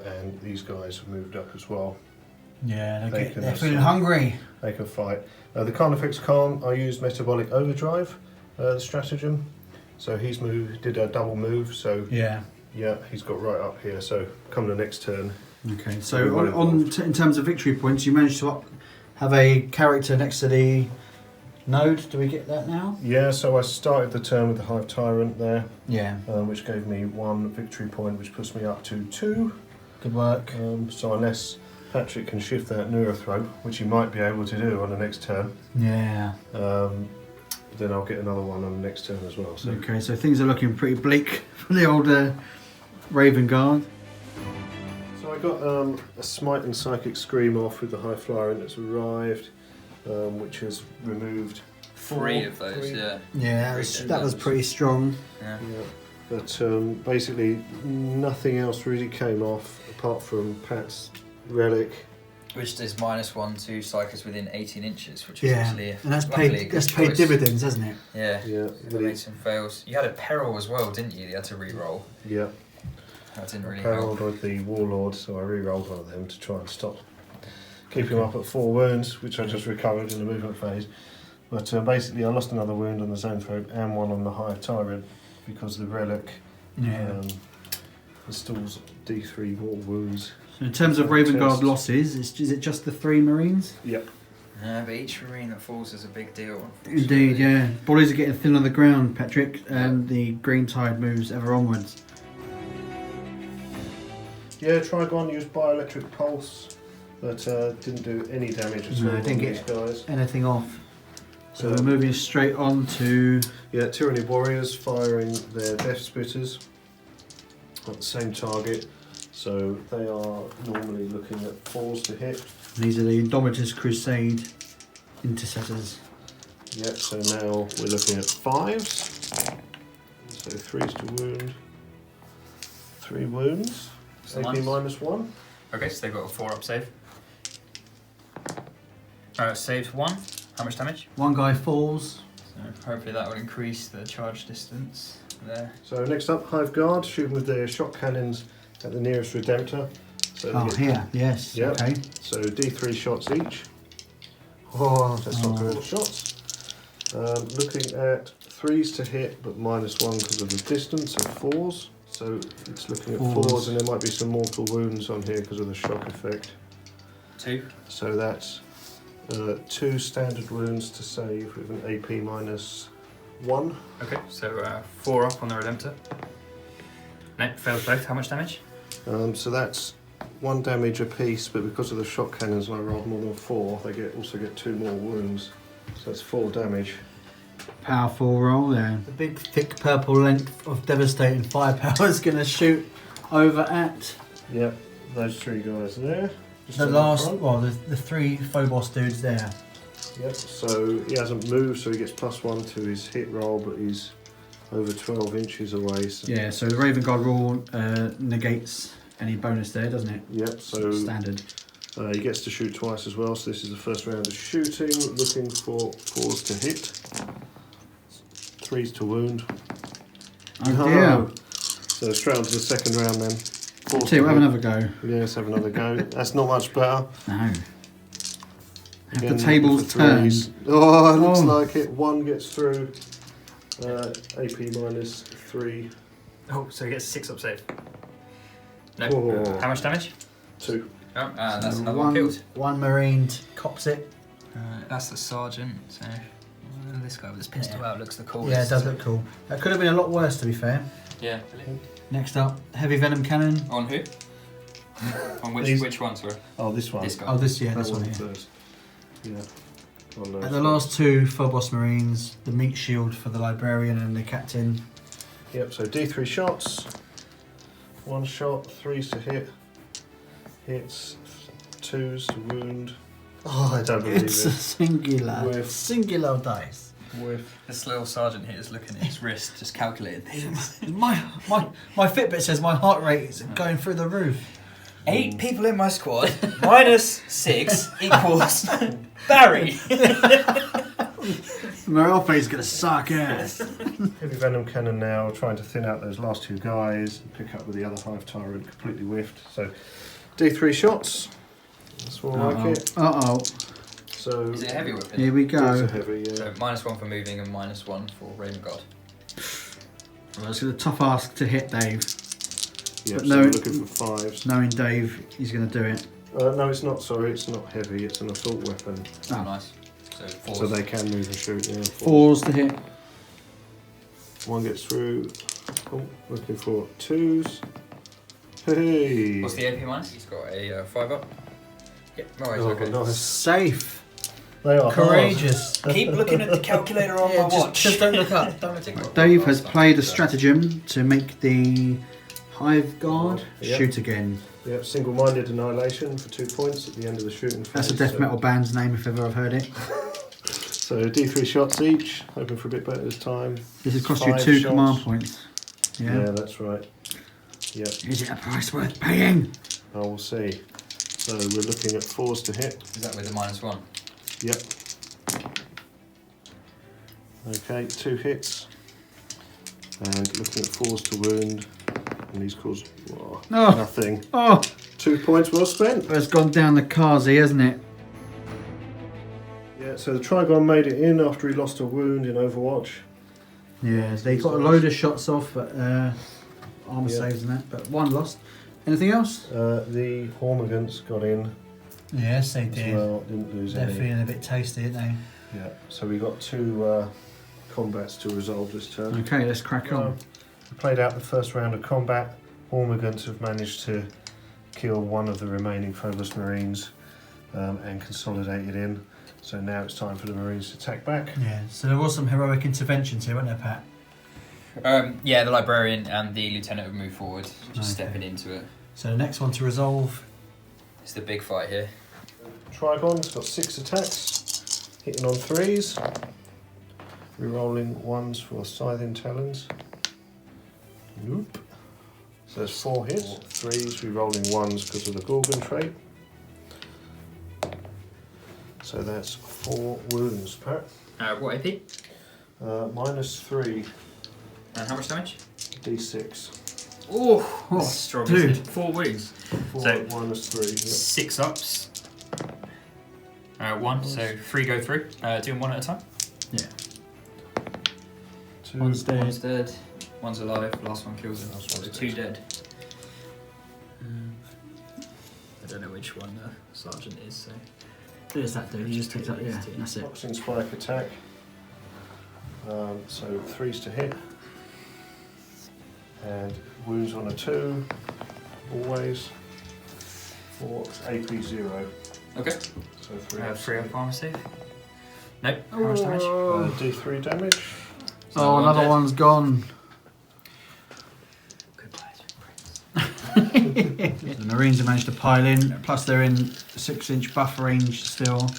Speaker 3: and these guys have moved up as well.
Speaker 2: Yeah,
Speaker 3: They can
Speaker 2: they're
Speaker 3: have
Speaker 2: feeling
Speaker 3: some-
Speaker 2: hungry.
Speaker 3: They can fight. The Carnifex Khan, I used Metabolic Overdrive, the stratagem. So he's moved, did a double move, so
Speaker 2: Yeah.
Speaker 3: yeah, he's got right up here. So come the next turn.
Speaker 2: Okay, so in terms of victory points, you managed to have a character next to the node. Do we get that now?
Speaker 3: Yeah, so I started the turn with the Hive Tyrant there,
Speaker 2: Yeah.
Speaker 3: which gave me 1 victory point, which puts me up to 2.
Speaker 2: Good work.
Speaker 3: So unless Patrick can shift that Neurothrope, which he might be able to do on the next turn,
Speaker 2: Yeah.
Speaker 3: then I'll get another one on the next turn as well. So
Speaker 2: Okay, so things are looking pretty bleak for the old Raven Guard.
Speaker 3: So I got a Smite and Psychic Scream off with the High Flyer that's arrived, which has removed
Speaker 4: 3 of those,
Speaker 3: three.
Speaker 4: yeah.
Speaker 2: Yeah, that was pretty strong.
Speaker 4: Yeah.
Speaker 3: Yeah. But basically nothing else really came off apart from Pat's Relic.
Speaker 4: Which does -1 to psychers within 18 inches, which is
Speaker 2: Yeah,
Speaker 4: actually
Speaker 2: and that's
Speaker 4: luckily a
Speaker 2: paid.
Speaker 4: good
Speaker 2: That's paid
Speaker 4: choice.
Speaker 2: dividends, hasn't it?
Speaker 4: Yeah.
Speaker 3: Yeah,
Speaker 4: They made some fails. You had a peril as well, didn't you? You had to re-roll.
Speaker 3: yeah.
Speaker 4: That didn't really
Speaker 3: Paralleled
Speaker 4: help.
Speaker 3: with the Warlord, so I re-rolled one of them to try and keep him up at 4 wounds, which I just recovered in the movement phase. But basically I lost another wound on the Zone Thrope and one on the Hive Tyrant. because the relic installs D3 more wounds.
Speaker 2: So in terms of Raven Guard losses, is it just the 3 Marines?
Speaker 3: Yep.
Speaker 4: Yeah, but each marine that falls is a big deal.
Speaker 2: Indeed, yeah. Bodies are getting thin on the ground, Patrick, and the green tide moves ever onwards.
Speaker 3: Yeah, Trigon used bioelectric pulse, but didn't do any damage at all on
Speaker 2: didn't
Speaker 3: these
Speaker 2: get
Speaker 3: guys.
Speaker 2: anything off. So we're moving straight on to...
Speaker 3: Yeah, Tyranid warriors firing their death spitters at the same target. So they are normally looking at 4s to hit.
Speaker 2: These are the Indomitus Crusade intercessors.
Speaker 3: Yep, so now we're looking at 5s. So 3s to wound. 3 wounds.
Speaker 4: So
Speaker 3: AP -1.
Speaker 4: Okay, so they've got a 4-up save. Saved 1. How much damage?
Speaker 2: 1 guy falls.
Speaker 4: So hopefully that will increase the charge distance there.
Speaker 3: So next up, Hive Guard, shooting with their shot cannons at the nearest Redemptor. So
Speaker 2: Oh, here, yes.
Speaker 3: Yep.
Speaker 2: Okay.
Speaker 3: So D3 shots each. Oh, that's not good. Shots. Looking at 3s to hit, but -1 because of the distance of 4s. So it's looking at 4s, and there might be some mortal wounds on here because of the shock effect.
Speaker 4: 2.
Speaker 3: So that's 2 standard wounds to save with an AP -1.
Speaker 4: Okay, so 4 up on the Redemptor. No, fails both. How much damage?
Speaker 3: So that's 1 damage apiece, but because of the shot cannons, when I rolled more than 4, they also get 2 more wounds. So that's 4 damage.
Speaker 2: Powerful roll there. The big thick purple length of devastating firepower is going to shoot over at...
Speaker 3: Yep, those 3 guys there. Just
Speaker 2: The
Speaker 3: on
Speaker 2: last,
Speaker 3: front.
Speaker 2: well, the 3 Phobos dudes there.
Speaker 3: Yep, so he hasn't moved, so he gets +1 to his hit roll, but he's over 12 inches away. So.
Speaker 2: Yeah, so the Raven Guard rule negates any bonus there, doesn't it?
Speaker 3: Yep, so
Speaker 2: Standard.
Speaker 3: he gets to shoot twice as well, so this is the first round of shooting, looking for 4s to hit, 3s to wound.
Speaker 2: Oh dear.
Speaker 3: So straight on to the second round then. 4s
Speaker 2: Two,
Speaker 3: to
Speaker 2: have
Speaker 3: hit.
Speaker 2: another go.
Speaker 3: Yeah, let's have another go. That's not much better.
Speaker 2: No. Have
Speaker 3: Again,
Speaker 2: the tables
Speaker 3: for 3s.
Speaker 2: turned.
Speaker 3: Oh, it looks
Speaker 2: Oh.
Speaker 3: like it. 1 gets through. AP -3.
Speaker 4: Oh, so he gets 6-up save. No.
Speaker 3: Oh.
Speaker 4: How much damage?
Speaker 3: 2.
Speaker 4: Oh, that's
Speaker 2: So
Speaker 4: another one killed.
Speaker 2: One Marine cops it.
Speaker 4: That's the sergeant. So this guy with his pistol out looks the coolest.
Speaker 2: Yeah, it does look cool. That could have been a lot worse, to be fair.
Speaker 4: Yeah.
Speaker 2: Next up, heavy venom cannon.
Speaker 4: On who? On
Speaker 3: These-
Speaker 4: which one, sorry?
Speaker 3: Oh, this one.
Speaker 4: This guy.
Speaker 2: Oh, this
Speaker 3: That
Speaker 2: one
Speaker 3: one
Speaker 2: here.
Speaker 3: first. Yeah. On those
Speaker 2: And the
Speaker 3: ones.
Speaker 2: last 2 Phobos Marines, the meat shield for the librarian and the captain.
Speaker 3: Yep, so D3 shots. 1 shot, 3s to hit. Hits, 2s to wound. Oh, I don't believe
Speaker 2: It's a
Speaker 3: it.
Speaker 2: singular,
Speaker 3: Whiff.
Speaker 2: singular dice.
Speaker 3: Whiff.
Speaker 4: This little sergeant here is looking at his wrist, just calculating things.
Speaker 2: my Fitbit says my heart rate is going through the roof.
Speaker 4: 8 people in my squad, -6 equals Barry.
Speaker 2: Moralfe's gonna suck ass.
Speaker 3: Heavy venom cannon now, trying to thin out those last 2 guys. Pick up with the other Hive Tyrant, completely whiffed. So, D3 shots. That's more like it.
Speaker 2: Uh-oh.
Speaker 3: So,
Speaker 4: Is it a heavy weapon?
Speaker 2: Here we
Speaker 3: it's
Speaker 2: go.
Speaker 3: a heavy, yeah.
Speaker 4: So -1 for moving and -1 for Raven Guard.
Speaker 2: Well, it's a tough ask to hit Dave.
Speaker 3: Yeah,
Speaker 2: but
Speaker 3: so
Speaker 2: no-
Speaker 3: we're looking for 5s.
Speaker 2: Knowing Dave, he's gonna do it.
Speaker 3: No, it's not, sorry, it's not heavy, it's an assault weapon.
Speaker 4: Oh, nice. So 4.
Speaker 3: So they can move and shoot, yeah.
Speaker 2: 4s to hit.
Speaker 3: 1 gets through. Oh, looking for 2s. Hey!
Speaker 4: What's the AP minus? He's got a 5-up. Yep, no worries,
Speaker 3: Oh,
Speaker 4: okay.
Speaker 3: nice.
Speaker 2: Safe.
Speaker 3: They are
Speaker 2: Courageous.
Speaker 4: Keep looking at the calculator on my watch.
Speaker 2: Just don't look up.
Speaker 4: Don't look up.
Speaker 2: Dave has played a stratagem to make the Hive Guard
Speaker 3: Yeah.
Speaker 2: shoot again.
Speaker 3: Yep, single-minded annihilation for 2 points at the end of the shooting phase.
Speaker 2: That's a death
Speaker 3: so-
Speaker 2: metal band's name if ever I've heard it.
Speaker 3: So D3 shots each, hoping for a bit better this time.
Speaker 2: This has cost you
Speaker 3: 5
Speaker 2: 2
Speaker 3: shots.
Speaker 2: command points.
Speaker 3: Yeah,
Speaker 2: Yeah.
Speaker 3: that's right. Yep,
Speaker 2: Is it a price worth paying?
Speaker 3: I will see. So we're looking at 4s to hit.
Speaker 4: Is that with the -1?
Speaker 3: Yep. Okay, 2 hits. And looking at 4s to wound. And these cause
Speaker 2: No.
Speaker 3: nothing.
Speaker 2: Oh,
Speaker 3: 2 points well spent.
Speaker 2: it's gone down the Kazi, hasn't it?
Speaker 3: Yeah, so the Trigon made it in after he lost a wound in Overwatch.
Speaker 2: Yeah, they got a load of shots off, but armor saves and that, but one lost. Anything else?
Speaker 3: The Hormigants got in.
Speaker 2: Yes, they
Speaker 3: as
Speaker 2: did.
Speaker 3: well, didn't lose
Speaker 2: They're
Speaker 3: any.
Speaker 2: feeling a bit tasty, aren't they?
Speaker 3: Yeah, so we got 2 combats to resolve this turn.
Speaker 2: Okay, let's crack on.
Speaker 3: We played out the first round of combat. Hormigants have managed to kill one of the remaining Phobos Marines and consolidate it in. So now it's time for the Marines to attack back.
Speaker 2: Yeah, so there was some heroic interventions here, weren't there, Pat?
Speaker 4: Yeah, the Librarian and the Lieutenant have moved forward, just stepping into it.
Speaker 2: So the next one to resolve.
Speaker 4: It's the big fight here.
Speaker 3: Trigon's got 6 attacks, hitting on 3s, rerolling 1s for Scything Talons. Nope. So there's 4 hits, 3s, rerolling 1s because of the Gorgon trait. So that's 4 wounds, Pat.
Speaker 4: What AP?
Speaker 3: -3
Speaker 4: And how much damage?
Speaker 3: d6.
Speaker 4: Oh, that's strong,
Speaker 2: dude.
Speaker 4: isn't it? 4 wounds.
Speaker 3: 4
Speaker 4: So-
Speaker 3: -3. Yep.
Speaker 4: 6 ups. 1, so 3 go through. Doing 1 at a time.
Speaker 2: Yeah.
Speaker 3: 2.
Speaker 2: One's dead.
Speaker 4: One's dead. One's alive. Last one kills him.
Speaker 3: Last
Speaker 4: So
Speaker 3: one's
Speaker 4: 2 dead. I don't know which one the sergeant is. So
Speaker 2: There's that dude, he just takes that, yeah, that's it.
Speaker 3: Toxin Spike attack. So 3s to hit. And wounds on a 2. Always. 4 AP 0.
Speaker 4: okay.
Speaker 3: So 3
Speaker 4: 3 up armor save. Nope. How much damage?
Speaker 3: D3 damage.
Speaker 4: So
Speaker 2: Oh,
Speaker 4: one
Speaker 2: another
Speaker 4: dead.
Speaker 2: one's gone.
Speaker 4: Goodbye,
Speaker 2: The Marines have managed to pile in, plus they're in 6-inch buffer range still.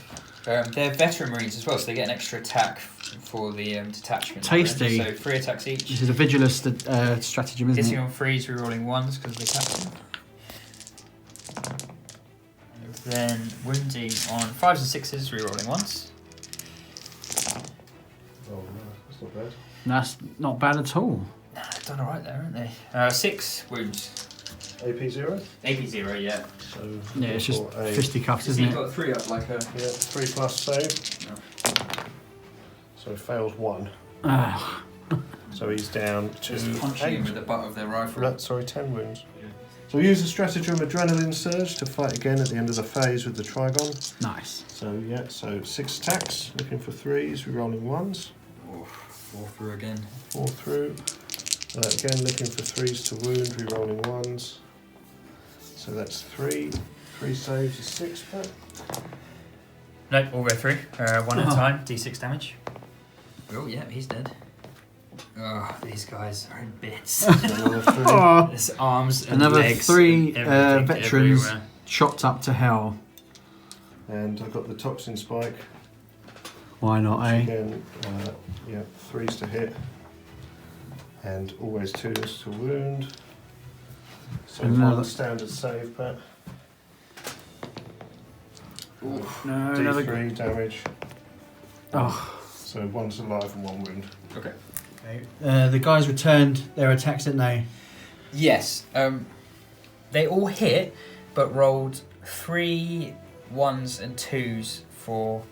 Speaker 4: They're veteran Marines as well, so they get an extra attack for the detachment.
Speaker 2: Tasty.
Speaker 4: So 3 attacks each.
Speaker 2: This is a vigilous stratagem, isn't
Speaker 4: Hitting
Speaker 2: it?
Speaker 4: on 3s, rerolling 1s because of the captain. Then wounding on 5s and 6s, rerolling 1s.
Speaker 3: Oh no, that's not bad.
Speaker 2: That's not bad at all.
Speaker 4: Nah, they've done alright there, haven't they? 6 wounds.
Speaker 3: AP 0.
Speaker 4: AP 0, yeah.
Speaker 3: So
Speaker 2: Yeah, it's just
Speaker 3: for a
Speaker 2: fisticuffs,
Speaker 4: So
Speaker 2: isn't
Speaker 4: you've
Speaker 2: it?
Speaker 4: got 3 up like a...
Speaker 3: yeah, 3 plus save.
Speaker 4: No.
Speaker 3: So fails 1.
Speaker 2: Ah,
Speaker 3: So he's down
Speaker 4: Just
Speaker 3: to
Speaker 4: punching him
Speaker 3: 8.
Speaker 4: with the butt of their rifle.
Speaker 3: Sorry, 10 wounds. So we use the stratagem Adrenaline Surge to fight again at the end of the phase with the Trigon.
Speaker 2: nice.
Speaker 3: So yeah, so 6 attacks, looking for 3s, rerolling 1s,
Speaker 4: Oh, 4 through again.
Speaker 3: 4 through. Again looking for 3s to wound, rerolling 1s. So that's 3. 3 saves is 6, Pat.
Speaker 4: Nope, all go through. 1 at a time, d6 damage. Oh, yeah, he's dead. Oh, these guys are in bits.
Speaker 3: Another 3.
Speaker 2: Oh,
Speaker 4: There's arms and
Speaker 2: another
Speaker 4: legs
Speaker 2: 3
Speaker 4: and everything
Speaker 2: veterans
Speaker 4: everywhere.
Speaker 2: chopped up to hell.
Speaker 3: And I've got the Toxin Spike.
Speaker 2: Why not, eh?
Speaker 3: Again, yeah, 3s to hit. And always 2s to wound. So
Speaker 2: Another-
Speaker 3: 1 standard save, Pat.
Speaker 2: No, another.
Speaker 3: D3 damage.
Speaker 2: Oh.
Speaker 3: So 1's alive and 1 wound.
Speaker 4: Okay.
Speaker 2: Okay. The guys returned their attacks, didn't they?
Speaker 4: Yes. They all hit, but rolled 3 1s and 2s for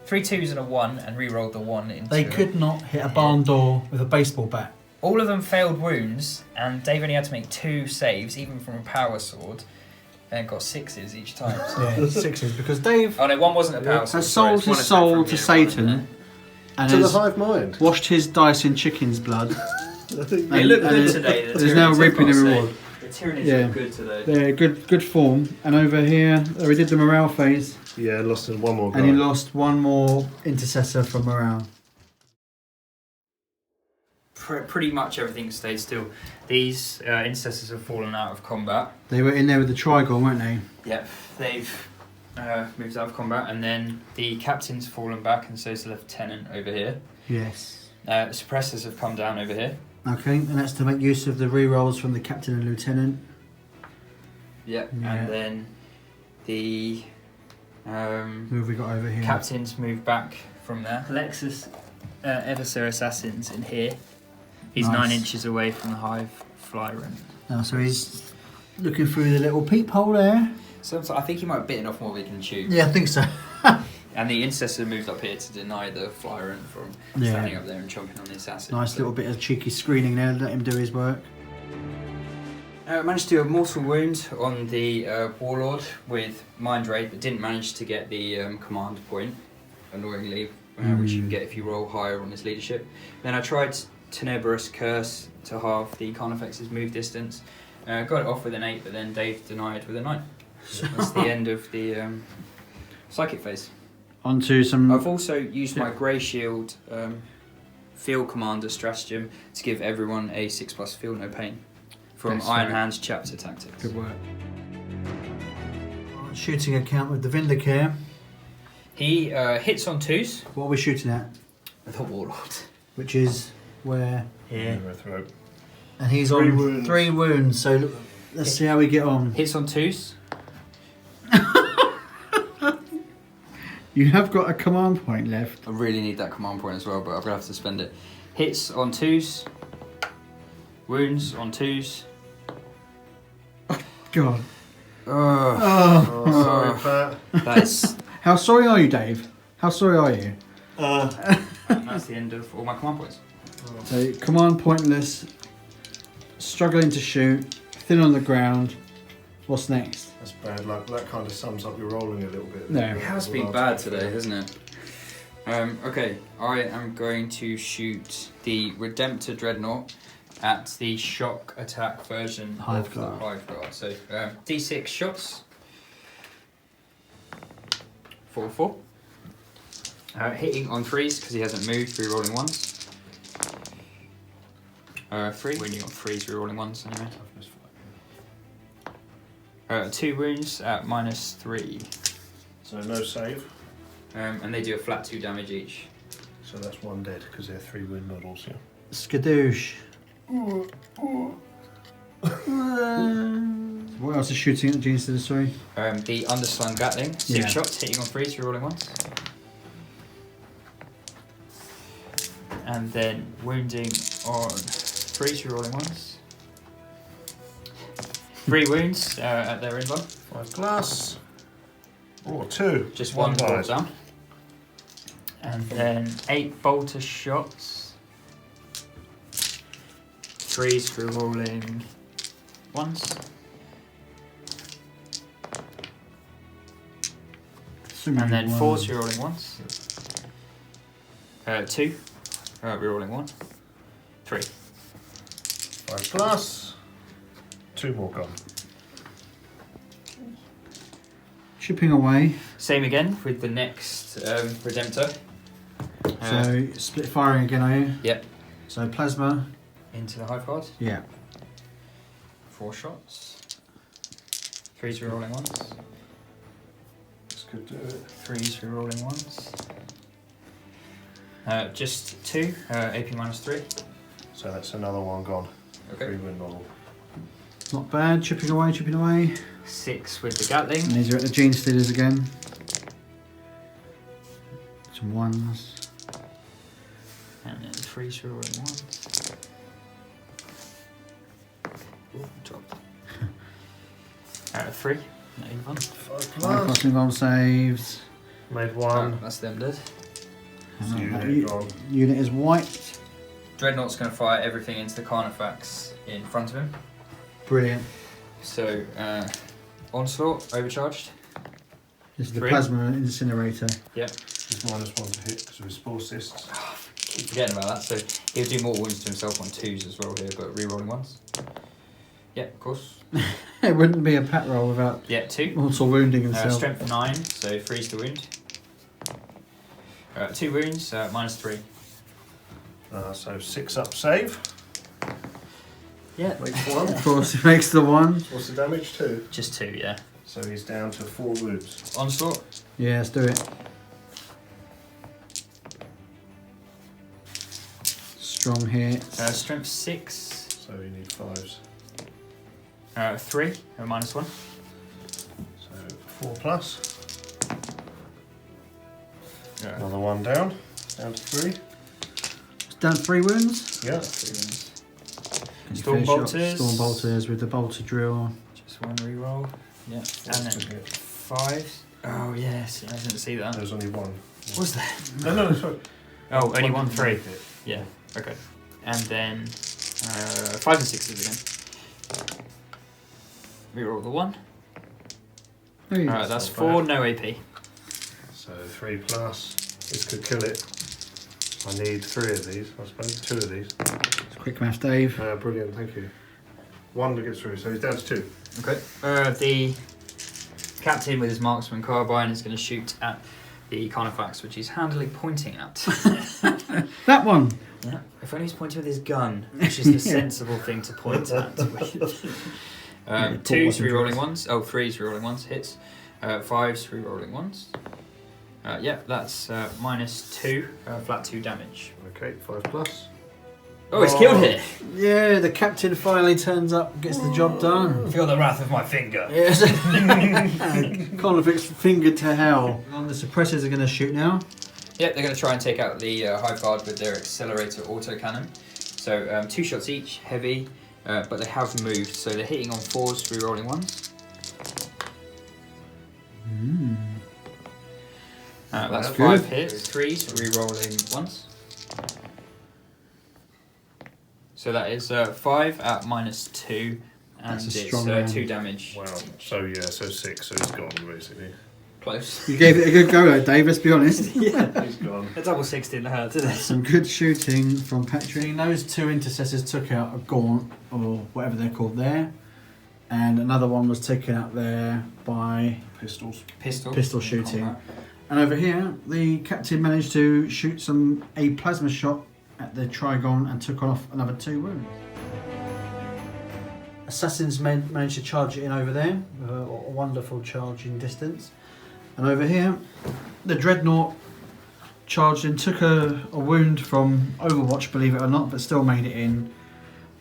Speaker 4: 3 2s and a 1, and re-rolled the 1 into.
Speaker 2: They could not hit a barn door with a baseball bat.
Speaker 4: All of them failed wounds, and Dave only had to make 2 saves, even from a power sword, and got 6s each time. So.
Speaker 2: Yeah, 6s, because Dave
Speaker 4: Oh no, 1 wasn't a power sword.
Speaker 2: has
Speaker 4: sorry,
Speaker 2: sold
Speaker 4: it's one
Speaker 2: his
Speaker 4: attack
Speaker 2: soul
Speaker 4: from
Speaker 2: to
Speaker 4: here,
Speaker 2: Satan
Speaker 4: one,
Speaker 2: and
Speaker 3: To the
Speaker 2: has
Speaker 3: hive mind.
Speaker 2: washed his dice in chicken's blood.
Speaker 4: They look
Speaker 2: And
Speaker 4: good
Speaker 2: it-
Speaker 4: today. The
Speaker 2: There's now
Speaker 4: Tyranids,
Speaker 2: reaping the
Speaker 4: I've got to say.
Speaker 2: reward.
Speaker 4: The Tyranids
Speaker 2: Yeah.
Speaker 4: look good today.
Speaker 2: They're good form. And over here, we did the morale phase,
Speaker 3: Yeah, lost in 1 more guy.
Speaker 2: and he lost one more intercessor from morale.
Speaker 4: Pretty much everything stayed still. These intercessors have fallen out of combat.
Speaker 2: They were in there with the Trigon, weren't they?
Speaker 4: Yep, they've moved out of combat, and then the captain's fallen back, and so is the lieutenant over here.
Speaker 2: Yes.
Speaker 4: The suppressors have come down over here.
Speaker 2: Okay, and that's to make use of the re-rolls from the captain and lieutenant.
Speaker 4: Yep,
Speaker 2: Yeah.
Speaker 4: and then the
Speaker 2: Who have we got over here?
Speaker 4: captain's moved back from there. Alexis, ever so assassins in here. He's
Speaker 2: Nice.
Speaker 4: 9 inches away from the hive fly room.
Speaker 2: Oh, so he's looking through the little peephole there.
Speaker 4: So I think he might have bitten off more than he can chew.
Speaker 2: Yeah, I think so.
Speaker 4: And the Intercessor moved up here to deny the Flyrant from standing up there and chomping on the Assassin.
Speaker 2: Nice little bit of cheeky screening there, let him do his work.
Speaker 4: Managed to do a mortal wound on the Warlord with Mind Raid, but didn't manage to get the command point, annoyingly, which you can get if you roll higher on his leadership. Then I tried Tenebrous Curse to halve the Carnifex's move distance. Got it off with an 8, but then Dave denied with a 9. So that's the end of the Psychic phase.
Speaker 2: Onto some...
Speaker 4: I've also used my Grey Shield Field Commander stratagem to give everyone a 6+ Feel No Pain from Iron Hand's Chapter Tactics.
Speaker 2: Good work. Shooting account with the Vindicare.
Speaker 4: He hits on 2s.
Speaker 2: What are we shooting at?
Speaker 4: The Warlord.
Speaker 2: Which is where?
Speaker 3: Here.
Speaker 2: And he's
Speaker 3: 3
Speaker 2: on
Speaker 3: wounds.
Speaker 2: 3 wounds, so let's see how we get on.
Speaker 4: Hits on 2s.
Speaker 2: You have got a command point left.
Speaker 4: I really need that command point as well, but I'm going to have to spend it. Hits on 2s. Wounds on 2s.
Speaker 2: God.
Speaker 3: Oh, sorry, Pat.
Speaker 4: That's...
Speaker 2: How sorry are you, Dave? How sorry are you?
Speaker 4: And that's the end of all my command points.
Speaker 2: So, command pointless, struggling to shoot, thin on the ground. What's next?
Speaker 3: That's bad luck. That kind of sums up your rolling a little bit.
Speaker 2: No.
Speaker 4: It has been bad today, hasn't it? Okay, I am going to shoot the Redemptor Dreadnought at the shock attack version
Speaker 2: Hive
Speaker 4: of the
Speaker 2: Guard.
Speaker 4: Hive Guard. So, D6 shots. 4/4. Hitting on 3s because he hasn't moved, re-rolling 1s. 3, winning on 3s, re-rolling 1s anyway. 2 wounds at -3.
Speaker 3: So no save.
Speaker 4: And they do a flat 2 damage each.
Speaker 3: So that's 1 dead because they're 3 wound models, yeah.
Speaker 2: Skadoosh. What else is shooting at the Gene Stealer, sorry?
Speaker 4: The Underslung Gatling, 6 shots, hitting on 3s, re-rolling 1s. And then wounding on 3s, re-rolling 1s. 3 wounds at their inbound.
Speaker 3: 5+. Oh, 2.
Speaker 4: Just one
Speaker 3: died.
Speaker 4: brought down. And then 8 bolter shots. 3s for rolling 1s. And then 4s for rolling 1s. 2. Rerolling 1. 3.
Speaker 3: 5+. 2 more gone.
Speaker 2: Chipping away.
Speaker 4: Same again with the next Redemptor.
Speaker 2: So, split firing again, are you?
Speaker 4: Yep.
Speaker 2: So, plasma.
Speaker 4: Into the Hive Guard.
Speaker 2: Yeah.
Speaker 4: 4 shots. 3s rerolling 1s.
Speaker 3: This could do it.
Speaker 4: 3s rerolling 1s. Just 2. AP -3.
Speaker 3: So that's another one gone.
Speaker 4: Okay.
Speaker 3: 3 wound model.
Speaker 2: Not bad. Chipping away, chipping away.
Speaker 4: 6 with the Gatling.
Speaker 2: And these are at the Gene Stealers again. Some 1s.
Speaker 4: And then 3s rerolling 1s. Ooh, dropped. 3. No, you've won.
Speaker 3: 5+.
Speaker 2: Crossing roll saves.
Speaker 3: Made 1.
Speaker 4: That's them dead.
Speaker 3: Unit gone.
Speaker 2: Unit is wiped.
Speaker 4: Dreadnought's going to fire everything into the Carnifex in front of him.
Speaker 2: Brilliant.
Speaker 4: So, Onslaught, overcharged.
Speaker 2: This is the
Speaker 4: 3.
Speaker 2: plasma incinerator.
Speaker 4: Yep.
Speaker 3: He's -1 to hit because of his Spore Cysts.
Speaker 4: Keep forgetting about that. So, he'll do more wounds to himself on 2s as well here, but re-rolling 1s. Yeah, of course.
Speaker 2: It wouldn't be a pat roll without
Speaker 4: Yeah, 2.
Speaker 2: also wounding himself.
Speaker 4: Strength 9, so 3s to wound. 2 wounds, -3.
Speaker 3: So 6 up save.
Speaker 4: Yeah.
Speaker 3: Makes 1.
Speaker 2: Of course, he makes the 1.
Speaker 3: What's the damage? 2.
Speaker 4: Just 2, yeah.
Speaker 3: So he's down to 4 wounds.
Speaker 4: Onslaught.
Speaker 2: Yeah, let's do it. Strong hits.
Speaker 4: Strength 6.
Speaker 3: So you need 5s.
Speaker 4: 3, -1.
Speaker 3: So 4+.
Speaker 4: Yeah.
Speaker 3: Another 1 down. Down to 3.
Speaker 2: It's done 3 wounds.
Speaker 3: Yeah.
Speaker 4: 3 wounds.
Speaker 2: Can you
Speaker 4: Storm
Speaker 2: finish up
Speaker 4: bolters.
Speaker 2: Storm bolters with the bolter drill.
Speaker 4: Just 1 reroll. Yeah. And then 5. Oh yes, I didn't see that.
Speaker 3: There's only one.
Speaker 4: Was there?
Speaker 3: No, sorry.
Speaker 4: Oh, only 1 3. Yeah. Okay. And then 5 and 6s again. Reroll the 1. Alright, that's 4, no AP.
Speaker 3: So 3 plus. This could kill it. I need 3 of these, I suppose. 2 of these.
Speaker 2: Quick math, Dave.
Speaker 3: Brilliant, thank you. 1 to get through, so he's down to 2.
Speaker 4: Okay. The captain with his marksman carbine is going to shoot at the Carnifex, which he's handily pointing at.
Speaker 2: That one.
Speaker 4: Yeah. If only he's pointing with his gun, which is the sensible thing to point at. 2's rerolling 1s. Oh, 3's rerolling 1s. Hits. 5's rerolling 1s. Yeah, that's -2, flat 2 damage.
Speaker 3: Okay, 5 plus.
Speaker 4: Oh, he's killed it!
Speaker 2: Yeah, the captain finally turns up and gets the job done.
Speaker 4: Feel the wrath of my finger.
Speaker 2: Yes. Convict's finger to hell. The suppressors are going to shoot now.
Speaker 4: Yep, they're going to try and take out the Hive Guard with their accelerator autocannon. So 2 shots each, heavy, but they have moved, so they're hitting on 4s, rerolling 1s. That's 5 hits, 3s, rerolling 1s. So that is 5 at -2, and
Speaker 2: That's a
Speaker 4: it's
Speaker 2: strong
Speaker 4: 2 damage.
Speaker 3: Wow, so yeah, so 6, so he's gone basically.
Speaker 4: Close.
Speaker 2: You gave it a good go though, Dave, let's be honest.
Speaker 4: Yeah.
Speaker 3: He's gone.
Speaker 4: A double 6 didn't hurt, did it?
Speaker 2: Some good shooting from Patrick. Those 2 intercessors took out a gaunt, or whatever they're called there. And another one was taken out there by pistol shooting.
Speaker 4: Combat.
Speaker 2: And over here, the captain managed to shoot a plasma shot at the Trigon and took off another 2 wounds. Assassins managed to charge it in over there, with a wonderful charging distance. And over here, the Dreadnought charged in, took a wound from Overwatch, believe it or not, but still made it in.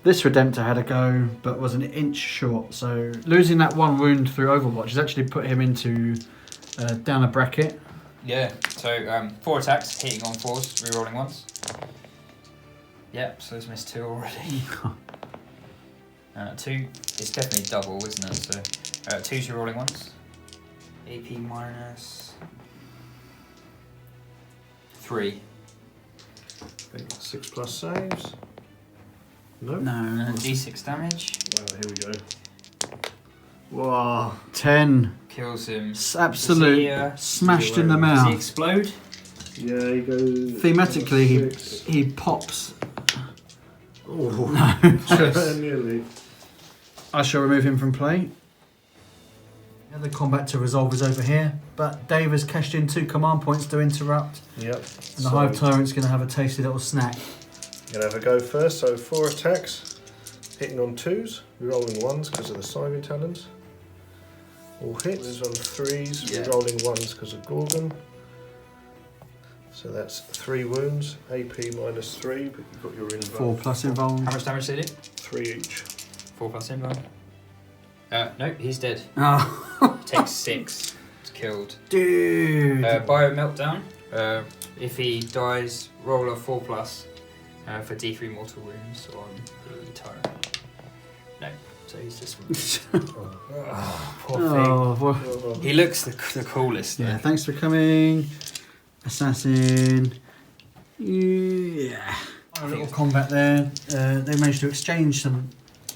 Speaker 2: This Redemptor had a go, but was an inch short, so losing that 1 wound through Overwatch has actually put him into down a bracket.
Speaker 4: Yeah, so 4 attacks, hitting on 4s, rerolling 1s. Yep, so he's missed 2 already. 2, it's definitely double, isn't it? So 2's rerolling 1s. AP minus 3.
Speaker 3: 6 plus saves. No.
Speaker 2: No.
Speaker 4: D6 damage.
Speaker 3: Wow, here we go.
Speaker 2: Wow. 10.
Speaker 4: Kills him.
Speaker 2: Absolute smashed in the
Speaker 4: Does he
Speaker 2: mouth.
Speaker 4: explode?
Speaker 3: Yeah, he goes.
Speaker 2: Thematically, he pops.
Speaker 3: Oh,
Speaker 2: No.
Speaker 3: nearly.
Speaker 2: I shall remove him from play. And the combat to resolve is over here, but Dave has cashed in 2 command points to interrupt.
Speaker 3: Yep.
Speaker 2: And the Hive Tyrant's going to have a tasty little snack.
Speaker 3: Gonna have a go first. So 4 attacks, hitting on 2s, rerolling 1s because of the Simon talons. All hits on 3s, rerolling 1s because of Gorgon. So that's 3 wounds, AP minus 3, but you've got your invuln.
Speaker 2: 4 plus involved.
Speaker 4: How much damage did he do?
Speaker 3: 3 each.
Speaker 4: 4 plus invuln. No, he's dead.
Speaker 2: Oh.
Speaker 4: Takes 6. It's killed.
Speaker 2: Dude.
Speaker 4: Bio meltdown. If he dies, roll a 4 plus for D3 mortal wounds on the tyrant. No, so he's just. Poor thing.
Speaker 2: Oh, well,
Speaker 4: He looks the coolest.
Speaker 2: yeah,
Speaker 4: though.
Speaker 2: thanks for coming. Assassin. Yeah. A little combat there. They managed to exchange some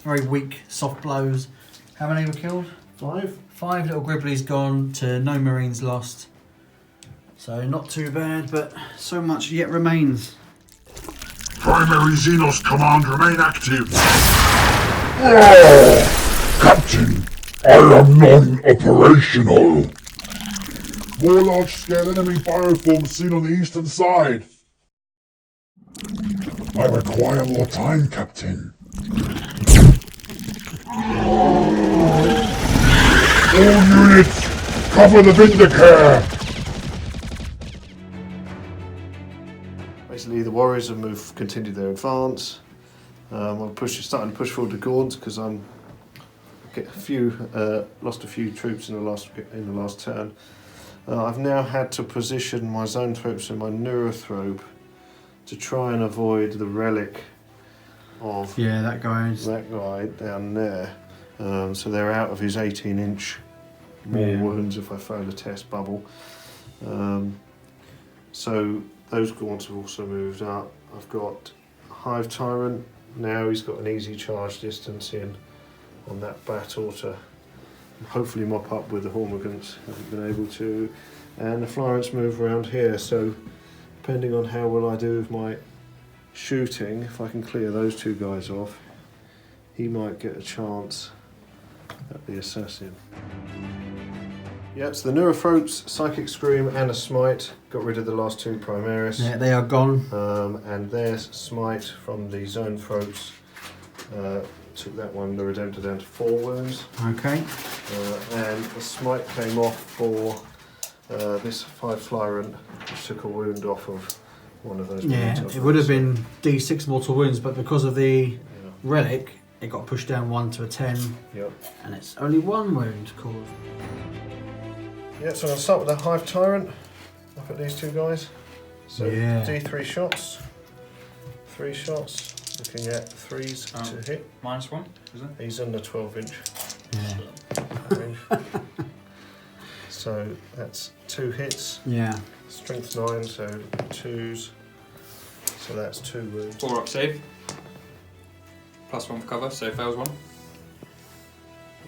Speaker 2: very weak, soft blows. How many were killed?
Speaker 1: 5.
Speaker 2: 5 little Gribblies gone to no Marines lost. So not too bad, but so much yet remains.
Speaker 1: Primary Xenos command remain active. Oh, Captain, I am non-operational. More large-scale enemy bioforms seen on the eastern side. I require more time, Captain. All units, cover the Vindicator!
Speaker 3: Basically, the warriors have continued their advance. I'm starting to push forward to Gaunts because I'm lost a few troops in the last turn. I've now had to position my zone troops and my neurothrope to try and avoid the relic of
Speaker 2: that guy.
Speaker 3: that guy down there. So they're out of his 18-inch more
Speaker 2: Yeah.
Speaker 3: wounds if I fail the test bubble. So those gaunts have also moved up. I've got Hive Tyrant. Now he's got an easy charge distance in on that battle to hopefully mop up with the Hormigans. Haven't been able to. And the Florence move around here, so depending on how well I do with my shooting, if I can clear those two guys off, he might get a chance at the assassin. Yeah, it's the Neurothroats, Psychic Scream and a Smite. Got rid of the last two Primaris.
Speaker 2: Yeah, they are gone.
Speaker 3: And there's Smite from the Zone Throats. Took that one, the Redemptor, down to 4 wounds.
Speaker 2: Okay.
Speaker 3: And the Smite came off for this 5 Flyrant, which took a wound off of one of those.
Speaker 2: Yeah, it would have been D6 mortal wounds, but because of the
Speaker 3: Yeah.
Speaker 2: relic, it got pushed down 1 to a 10,
Speaker 3: Yep.
Speaker 2: and it's only 1 wound caused.
Speaker 3: Yeah, so I'll start with the Hive Tyrant. Look at these two guys. So
Speaker 2: Yeah.
Speaker 3: D3 shots. 3 shots. Looking at 3s to hit.
Speaker 4: -1, is it?
Speaker 3: He's under 12-inch.
Speaker 2: Yeah.
Speaker 3: range. So that's 2 hits.
Speaker 2: Yeah.
Speaker 3: Strength 9, so 2s. So that's 2 wounds.
Speaker 4: 4 up save. +1 for cover, so fails 1.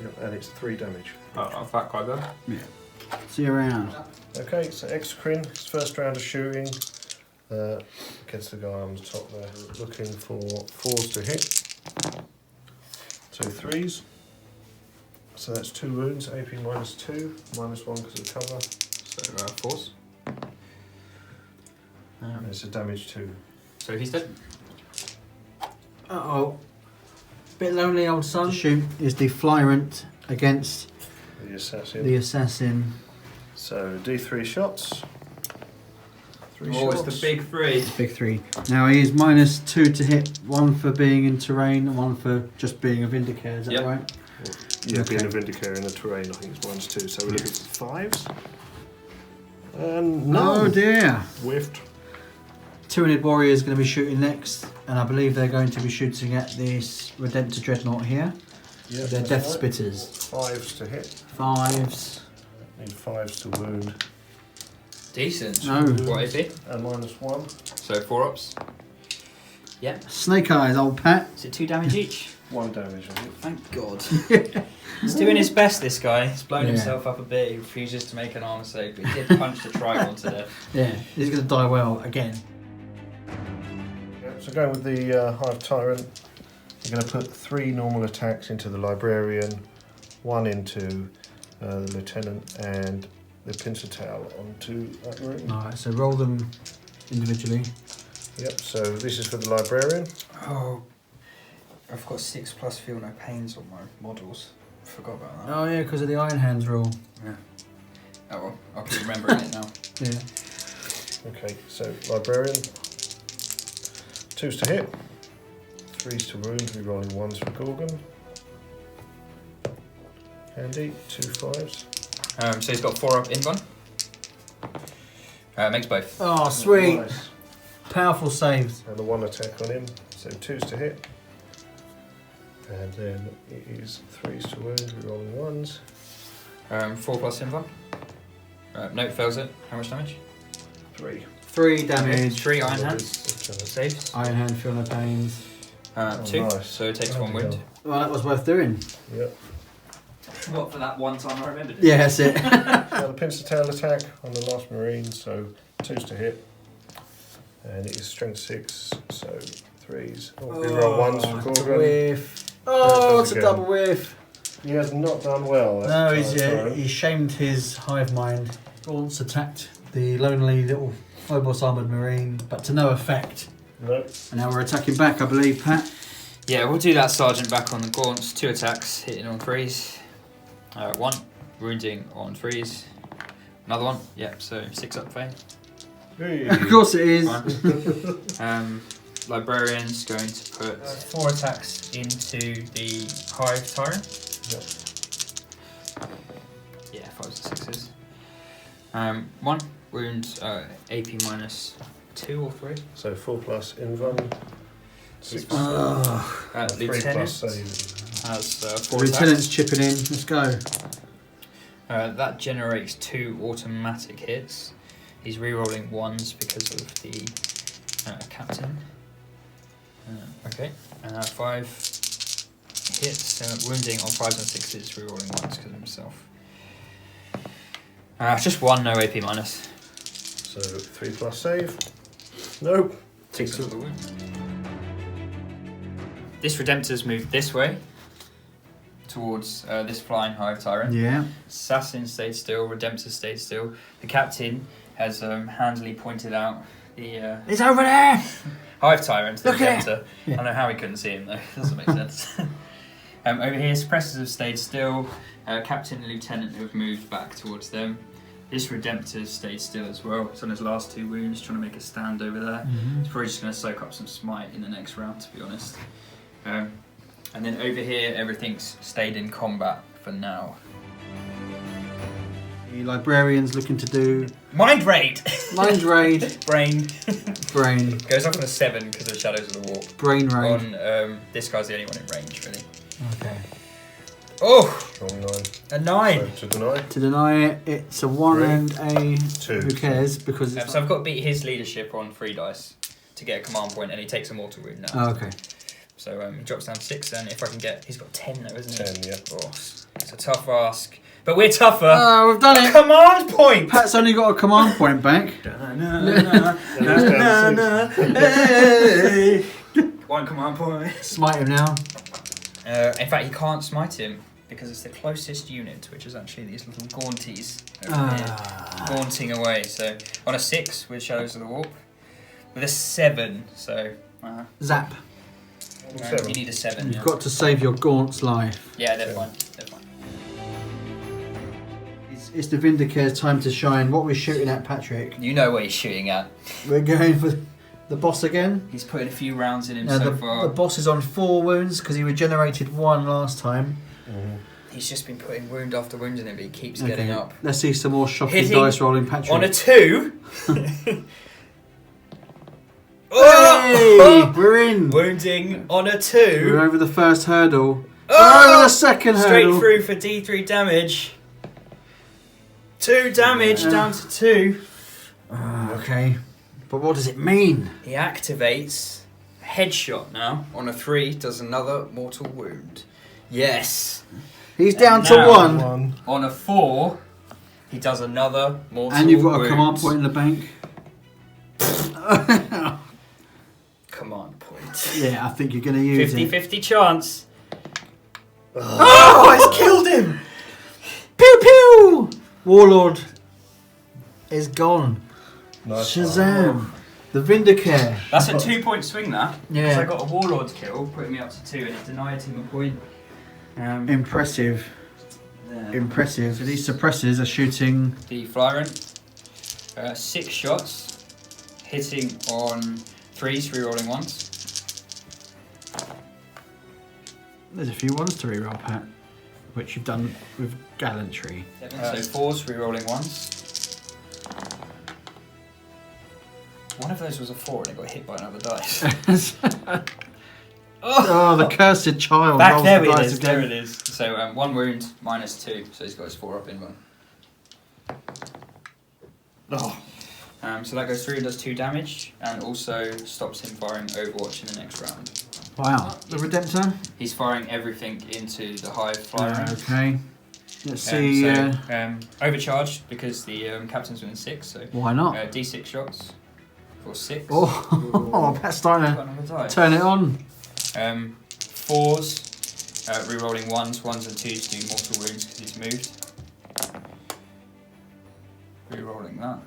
Speaker 3: Yep, and it's 3 damage.
Speaker 4: Off that quite good.
Speaker 2: Yeah. See you around.
Speaker 3: Okay, so Exocrine, his first round of shooting against the guy on the top there. Looking for 4s to hit. 2 3s. So that's 2 wounds, AP -2, -1 because of cover.
Speaker 4: So 4s.
Speaker 3: And it's a damage 2.
Speaker 4: So he's dead.
Speaker 2: Uh-oh. Bit lonely, old son. Shoot is the Flyrant against
Speaker 3: The assassin.
Speaker 2: the assassin.
Speaker 3: So D3 shots. 3
Speaker 4: Oh,
Speaker 3: shots.
Speaker 4: it's the big 3.
Speaker 2: Big 3. Now he is -2 to hit, 1 for being in terrain, and 1 for just being a Vindicator, is that
Speaker 4: Yep.
Speaker 2: right?
Speaker 3: Yeah,
Speaker 2: Okay.
Speaker 3: being a Vindicator in the terrain, I think it's -2. So we're looking for 5s. And no.
Speaker 2: Oh dear.
Speaker 3: Whiffed.
Speaker 2: Tyranid Warrior is going to be shooting next, and I believe they're going to be shooting at this Redemptor Dreadnought here.
Speaker 3: Yeah,
Speaker 2: They're
Speaker 3: that's
Speaker 2: Death
Speaker 3: right.
Speaker 2: Spitters.
Speaker 3: 5s to hit.
Speaker 2: 5s.
Speaker 3: Need 5s to wound.
Speaker 4: Decent.
Speaker 2: No.
Speaker 4: What is it?
Speaker 3: And -1.
Speaker 4: So 4 ups. Yeah.
Speaker 2: Snake Eyes, old Pat.
Speaker 4: Is it 2 damage each?
Speaker 3: 1 damage, I think.
Speaker 4: Thank God. He's doing his best, this guy. He's blown
Speaker 2: Yeah.
Speaker 4: himself up a bit. He refuses to make an armor save, but he did punch the Trigon to death.
Speaker 2: Yeah, he's going to die well again.
Speaker 3: Yep, so going with the Hive Tyrant, you're going to put 3 normal attacks into the Librarian, 1 into the Lieutenant, and the Pincer Tail onto that room.
Speaker 2: Alright, so roll them individually.
Speaker 3: Yep, so this is for the Librarian.
Speaker 4: Oh, I've got 6+ feel no pains on my models. Forgot about that.
Speaker 2: Oh yeah, because of the Iron Hands rule.
Speaker 4: Yeah. Oh well, I'll keep remembering it now.
Speaker 2: Yeah.
Speaker 3: Okay, so Librarian, 2s to hit, 3s to wound, we're rolling 1s for Gorgon. Handy, 2 5s.
Speaker 4: So he's got 4 up in one. Makes both.
Speaker 2: Oh, sweet.
Speaker 3: Nice.
Speaker 2: Powerful saves.
Speaker 3: And the 1 attack on him, so 2s to hit. And then it is 3s to wound, we're rolling 1s.
Speaker 4: 4+ in one. No, fails it. How much damage?
Speaker 3: 3.
Speaker 2: 3 damage.
Speaker 4: 3 iron hands.
Speaker 3: Saves.
Speaker 4: Saves.
Speaker 2: Iron Hand, feel no pains.
Speaker 4: 2.
Speaker 3: nice.
Speaker 4: So it takes 1 wound.
Speaker 2: Well, that was worth doing.
Speaker 3: Yep.
Speaker 4: What, for that one time I remembered it?
Speaker 2: Yeah, that's it.
Speaker 3: Now the Pincer Tail attack on the last Marine, so 2s to hit. And it is strength 6, so 3s. Oh, we roll 1s for Gorgon.
Speaker 2: Whiff. Oh,
Speaker 3: There it
Speaker 2: it's a
Speaker 3: goes
Speaker 2: double whiff.
Speaker 3: He has not done well.
Speaker 2: No,
Speaker 3: that time.
Speaker 2: he shamed his hive mind. Gaunts attacked the lonely little Phobos armoured marine, but to no effect.
Speaker 3: Nope.
Speaker 2: And now we're attacking back, I believe, Pat.
Speaker 4: Yeah, we'll do that sergeant back on the gaunts. 2 attacks, hitting on 3s. 1, wounding on 3s. Another 1, yep, so 6 up fail.
Speaker 3: Hey.
Speaker 2: Of course it is.
Speaker 4: Fine. Librarian's going to put 4 attacks into the Hive Tyrant.
Speaker 3: Yep.
Speaker 4: Yeah, 5s and 6s. 1 wound, AP -2 or 3.
Speaker 3: So 4+ invuln. 6
Speaker 2: Oh,
Speaker 3: 3
Speaker 4: Lieutenant
Speaker 3: plus save.
Speaker 4: has 4
Speaker 2: Lieutenant's
Speaker 4: attacks.
Speaker 2: chipping in. Let's go.
Speaker 4: That generates 2 automatic hits. He's rerolling 1s because of the captain. Okay, 5 hits, wounding on 5s and 6s, rerolling 1s because of himself. Just 1, no AP minus.
Speaker 3: So 3+ save. Nope.
Speaker 4: Takes all the wound. This Redemptor's moved this way towards this flying Hive Tyrant.
Speaker 2: Yeah.
Speaker 4: Assassin stayed still, Redemptor stayed still. The captain has handily pointed out the
Speaker 2: It's over there!
Speaker 4: Hive Tyrant to the
Speaker 2: Look at
Speaker 4: Redemptor. I don't know how he couldn't see him though, doesn't make sense. Over here, suppressors have stayed still. Captain and Lieutenant have moved back towards them. This Redemptor stayed still as well. It's on his last 2 wounds, trying to make a stand over there. He's probably just going to soak up some smite in the next round, to be honest. And then over here, everything's stayed in combat for now.
Speaker 2: The Librarian's looking to do...
Speaker 4: Mind Raid!
Speaker 2: Mind Raid.
Speaker 4: Brain.
Speaker 2: Brain.
Speaker 4: Goes up on a 7 because of Shadows of the Warp.
Speaker 2: Brain Raid.
Speaker 4: On this guy's the only one in range, really.
Speaker 2: Okay.
Speaker 4: Oh!
Speaker 3: Strong 9.
Speaker 4: A 9!
Speaker 3: So to deny.
Speaker 2: To deny it, it's a 1
Speaker 3: 3,
Speaker 2: and a...
Speaker 3: 2.
Speaker 2: Who cares? Because it's
Speaker 4: So I've got to beat his leadership on 3 dice to get a command point, and he takes a mortal wound now.
Speaker 2: Oh, okay.
Speaker 4: So he drops down 6, and if I can get... He's got 10 though, isn't he?
Speaker 3: 10, yeah.
Speaker 4: Oh, it's a tough ask. But we're tougher!
Speaker 2: Oh, we've done it!
Speaker 4: Command point!
Speaker 2: Pat's only got a command point back.
Speaker 4: Hey. 1 command point.
Speaker 2: Smite him now.
Speaker 4: In fact, he can't smite him because it's the closest unit, which is actually these little gaunties over here, gaunting away. So on a 6 with Shadows of the Warp, with a 7, so
Speaker 2: Zap.
Speaker 4: you need a 7.
Speaker 2: You've got to save your Gaunt's life.
Speaker 4: Yeah, they're fine. They're fine.
Speaker 2: It's the Vindicator's time to shine. What we're shooting at, Patrick?
Speaker 4: You know where he's shooting at.
Speaker 2: We're going for the boss again.
Speaker 4: He's putting a few rounds in him
Speaker 2: Now
Speaker 4: so
Speaker 2: the
Speaker 4: far.
Speaker 2: boss is on 4 wounds because he regenerated 1 last time.
Speaker 4: He's just been putting wound after wound in him, but he keeps getting up.
Speaker 2: Let's see some more shocking
Speaker 4: Hitting
Speaker 2: dice rolling, Patrick.
Speaker 4: On a 2.
Speaker 2: Hey, we're in.
Speaker 4: Wounding on a
Speaker 2: We're
Speaker 4: 2.
Speaker 2: over the first hurdle.
Speaker 4: Oh!
Speaker 2: We're over the second
Speaker 4: Straight
Speaker 2: hurdle.
Speaker 4: through for D3 damage. 2 damage down to 2.
Speaker 2: Okay. But what does it mean?
Speaker 4: He activates a headshot now. On a 3, does another mortal wound. Yes.
Speaker 2: He's down to
Speaker 4: now-
Speaker 2: 1.
Speaker 4: On a 4, he does another mortal wound.
Speaker 2: And you've got a command point in the bank.
Speaker 4: Command point.
Speaker 2: Yeah, I think you're going to use
Speaker 4: 50-50 chance.
Speaker 2: Oh, it's killed him! Pew pew! Warlord is gone.
Speaker 3: Nice.
Speaker 2: Shazam! The Vindicator.
Speaker 4: That's a 2-point swing, that.
Speaker 2: Yeah.
Speaker 4: Because I got a Warlord's kill, putting me up to 2, and it denied him a point.
Speaker 2: Impressive.
Speaker 4: There.
Speaker 2: Impressive. So these suppressors are shooting.
Speaker 4: The Flyrant, 6 shots, hitting on 3s, rerolling 1s.
Speaker 2: There's a few ones to reroll, Pat, which you've done with gallantry.
Speaker 4: 7, so 4s, rerolling 1s. One of those was a 4 and it got hit by another dice.
Speaker 2: Oh, the cursed child.
Speaker 4: Back
Speaker 2: rolls
Speaker 4: there
Speaker 2: the
Speaker 4: it
Speaker 2: dice
Speaker 4: is,
Speaker 2: again.
Speaker 4: there it is. So 1 wound, -2, so he's got his 4 up in 1.
Speaker 2: Oh.
Speaker 4: So that goes through and does 2 damage, and also stops him firing Overwatch in the next round.
Speaker 2: Wow. The Redemptor?
Speaker 4: He's firing everything into the Hive Flyer.
Speaker 2: Okay. Let's see.
Speaker 4: Overcharged because the captain's within 6, so
Speaker 2: Why not?
Speaker 4: D6 shots for 6.
Speaker 2: Oh, Pat's starting
Speaker 4: Got another
Speaker 2: to
Speaker 4: dice.
Speaker 2: turn it on.
Speaker 4: 4s, rerolling 1s and 2s do mortal wounds because he's moved. Rerolling that.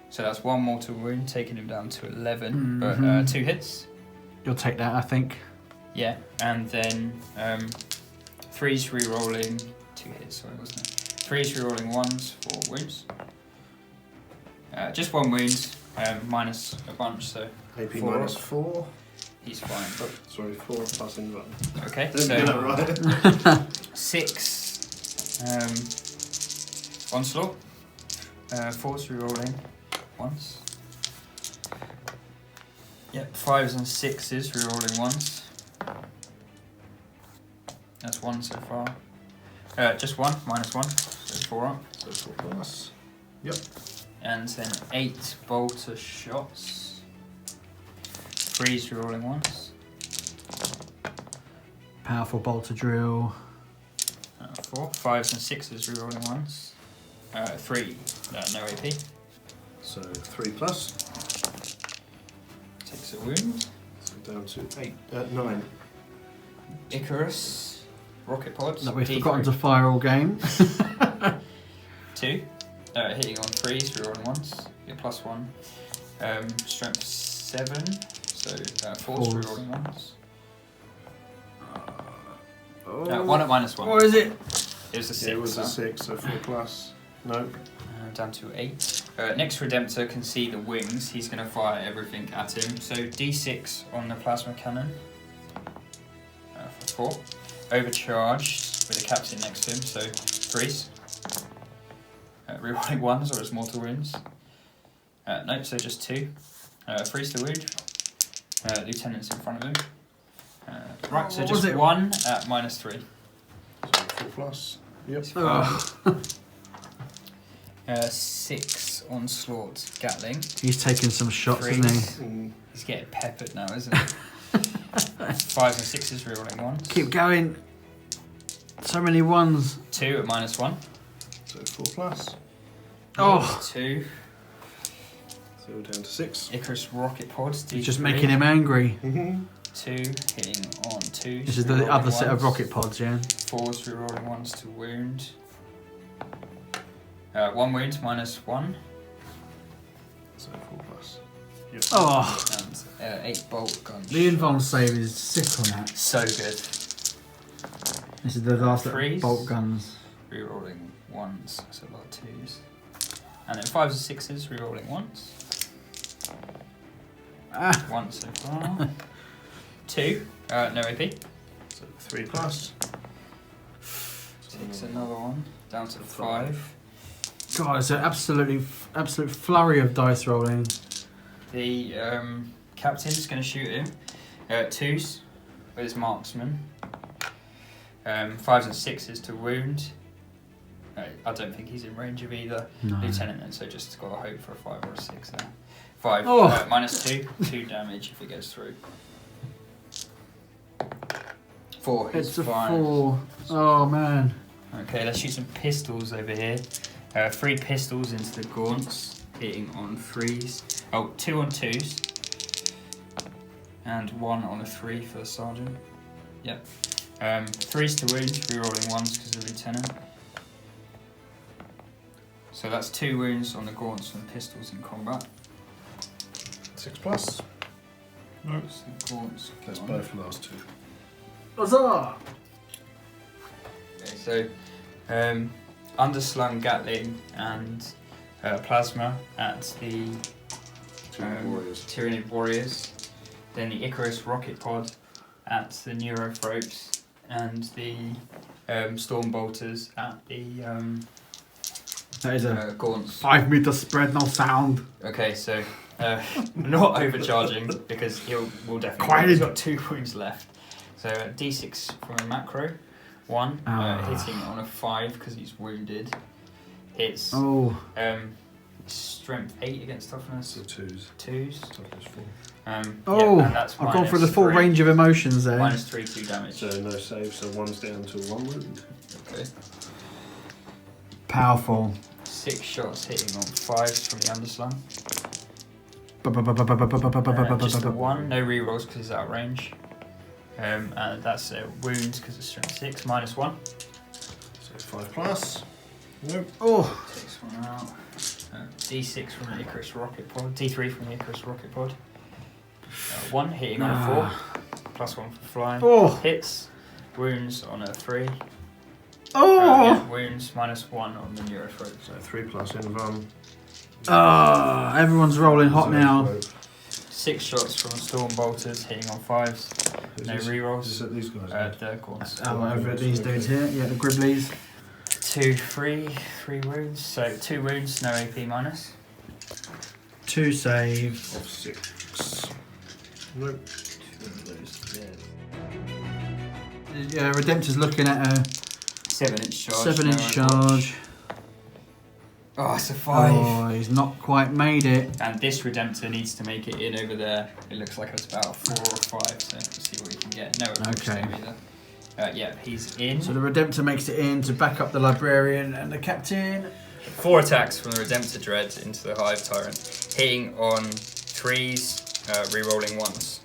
Speaker 4: So that's 1 mortal wound, taking him down to 11, but 2 hits.
Speaker 2: You'll take that, I think.
Speaker 4: Yeah, and then 3s rerolling 2 hits. Sorry, wasn't it? 3s rerolling 1s for wounds. Just 1 wound, minus a bunch, so
Speaker 3: AP
Speaker 4: 4.
Speaker 3: -4.
Speaker 4: He's fine.
Speaker 3: Sorry, 4 plus in one.
Speaker 4: Okay,
Speaker 3: Didn't
Speaker 4: so
Speaker 3: do that right.
Speaker 4: 6 onslaught, 4s rerolling once. Yep, 5s and 6s rerolling once. That's 1 so far. Just one, -1, so 4 up.
Speaker 3: So 4 plus. Yep.
Speaker 4: And then 8 bolter shots. 3s rerolling once.
Speaker 2: Powerful bolter drill.
Speaker 4: 4. 5s and 6s rerolling once. 3, no AP.
Speaker 3: So 3 plus.
Speaker 4: Takes a wound.
Speaker 3: So down to 9.
Speaker 4: Icarus. Rocket pods.
Speaker 2: That we've
Speaker 4: D3.
Speaker 2: forgotten to fire all game.
Speaker 4: 2. Hitting on 3s, rerolling once. Get +1. Strength 7. So 4s, rerolling once. 1 at -1.
Speaker 2: What is it?
Speaker 4: It was a 6.
Speaker 3: Yeah, it was a 6, so 4 plus. No.
Speaker 4: Down to 8. Next Redemptor can see the wings. He's going to fire everything at him. So D6 on the plasma cannon. For 4. Overcharged with a captain next to him, so 3s. Rerolling 1s or his mortal wounds. Nope, so just 2. 3s to wound. Lieutenant's in front of him. Right, so just 1 at -3.
Speaker 3: So 4 plus. Yep. 6
Speaker 4: onslaught Gatling.
Speaker 2: He's taking some shots,
Speaker 4: 3s.
Speaker 2: isn't he?
Speaker 4: He's getting peppered now, isn't he? 5s and 6s rerolling 1s.
Speaker 2: Keep going. So many ones.
Speaker 4: 2 at -1.
Speaker 3: So 4 plus.
Speaker 2: Oh.
Speaker 4: 2.
Speaker 3: So we're down to 6.
Speaker 4: Icarus rocket pods. D3.
Speaker 2: Just making him angry.
Speaker 4: 2 hitting on 2s.
Speaker 2: This is the other set of rocket pods, yeah.
Speaker 4: 4s rerolling 1s to wound. 1 wound -1.
Speaker 3: So 4 plus. Yep.
Speaker 2: Oh.
Speaker 4: And 8 bolt guns.
Speaker 2: The invuln save is sick on that.
Speaker 4: So good.
Speaker 2: This is the last
Speaker 4: Threes.
Speaker 2: bolt guns.
Speaker 4: Rerolling 1s, so a lot of 2s. And then 5s and 6s rerolling 1s.
Speaker 2: Ah.
Speaker 4: 1 so far. 2, no AP.
Speaker 3: So 3 plus.
Speaker 4: Takes another one, down to 5.
Speaker 2: God, it's an absolute flurry of dice rolling.
Speaker 4: The captain's going to shoot him. 2s with his marksman. 5s and 6s to wound. I don't think he's in range of either
Speaker 2: No.
Speaker 4: lieutenant then, so just got to hope for a 5 or a 6 there. 5,
Speaker 2: Oh.
Speaker 4: -2, 2 damage if it goes through. 4 hits
Speaker 2: It's a
Speaker 4: fine.
Speaker 2: 4. Oh man.
Speaker 4: Okay, let's shoot some pistols over here. 3 pistols into the gaunts, hitting on 3s. Oh, 2 on 2s. And 1 on a 3 for the sergeant. Yep. 3s to wound, rerolling 1s because of the lieutenant. So that's 2 wounds on the gaunts and pistols in combat.
Speaker 3: 6 plus. No.
Speaker 4: So the gaunts go
Speaker 3: That's
Speaker 4: on.
Speaker 3: both last 2.
Speaker 2: Huzzah!
Speaker 4: Okay, so underslung Gatling and plasma at the Tyranid warriors. Then the Icarus rocket pod at the Neurothropes and the storm bolters at the
Speaker 2: That is a
Speaker 4: gaunts.
Speaker 2: 5 meter spread, no sound.
Speaker 4: Okay, so not overcharging because we'll definitely.
Speaker 2: Quite
Speaker 4: He's got 2 wounds left. So D6 from a macro. 1 hitting on a 5 because he's wounded. Hits.
Speaker 2: Oh.
Speaker 4: Strength 8 against toughness.
Speaker 3: So 2s.
Speaker 4: 2s.
Speaker 3: Toughness 4.
Speaker 2: Oh,
Speaker 4: yeah, and that's
Speaker 2: I've gone for the full
Speaker 4: -3.
Speaker 2: range of emotions there.
Speaker 4: -3, 2 damage.
Speaker 3: So no save, so 1's down to 1 wound.
Speaker 4: Okay.
Speaker 2: Powerful.
Speaker 4: 6 shots hitting on 5s from the underslung. Just the 1, no rerolls because he's out of range. And that's a wound because it's strength 6, -1.
Speaker 3: So 5 plus. Nope.
Speaker 2: Oh.
Speaker 4: Takes 1 out. D6 from the Icarus rocket pod. D3 from the Icarus rocket pod. 1 hitting on a 4. +1 for flying.
Speaker 2: Oh.
Speaker 4: Hits. Wounds on a 3.
Speaker 2: Oh.
Speaker 4: Wounds -1 on the Neurothrope.
Speaker 3: So 3 plus invuln.
Speaker 2: Everyone's rolling hot now.
Speaker 4: 6 shots from storm bolters hitting on 5s. No rerolls.
Speaker 3: Is it these guys?
Speaker 4: The gaunts.
Speaker 2: Over at these dudes here. Yeah, the Griblies.
Speaker 4: 2, 3 wounds. So 2 wounds, no AP minus.
Speaker 2: 2 save.
Speaker 3: Of 6. Nope.
Speaker 4: 2 of those dead.
Speaker 2: Redemptor's looking at a
Speaker 4: 7-inch charge.
Speaker 2: 7-inch charge.
Speaker 4: Oh, it's a 5.
Speaker 2: Oh, he's not quite made it.
Speaker 4: And this Redemptor needs to make it in over there. It looks like it's about a 4 or 5, so let's see what we can get. No,
Speaker 2: Okay.
Speaker 4: Yeah, he's in.
Speaker 2: So the Redemptor makes it in to back up the Librarian and the Captain.
Speaker 4: 4 attacks from the Redemptor Dreads into the Hive Tyrant, hitting on 3s, re-rolling 1s.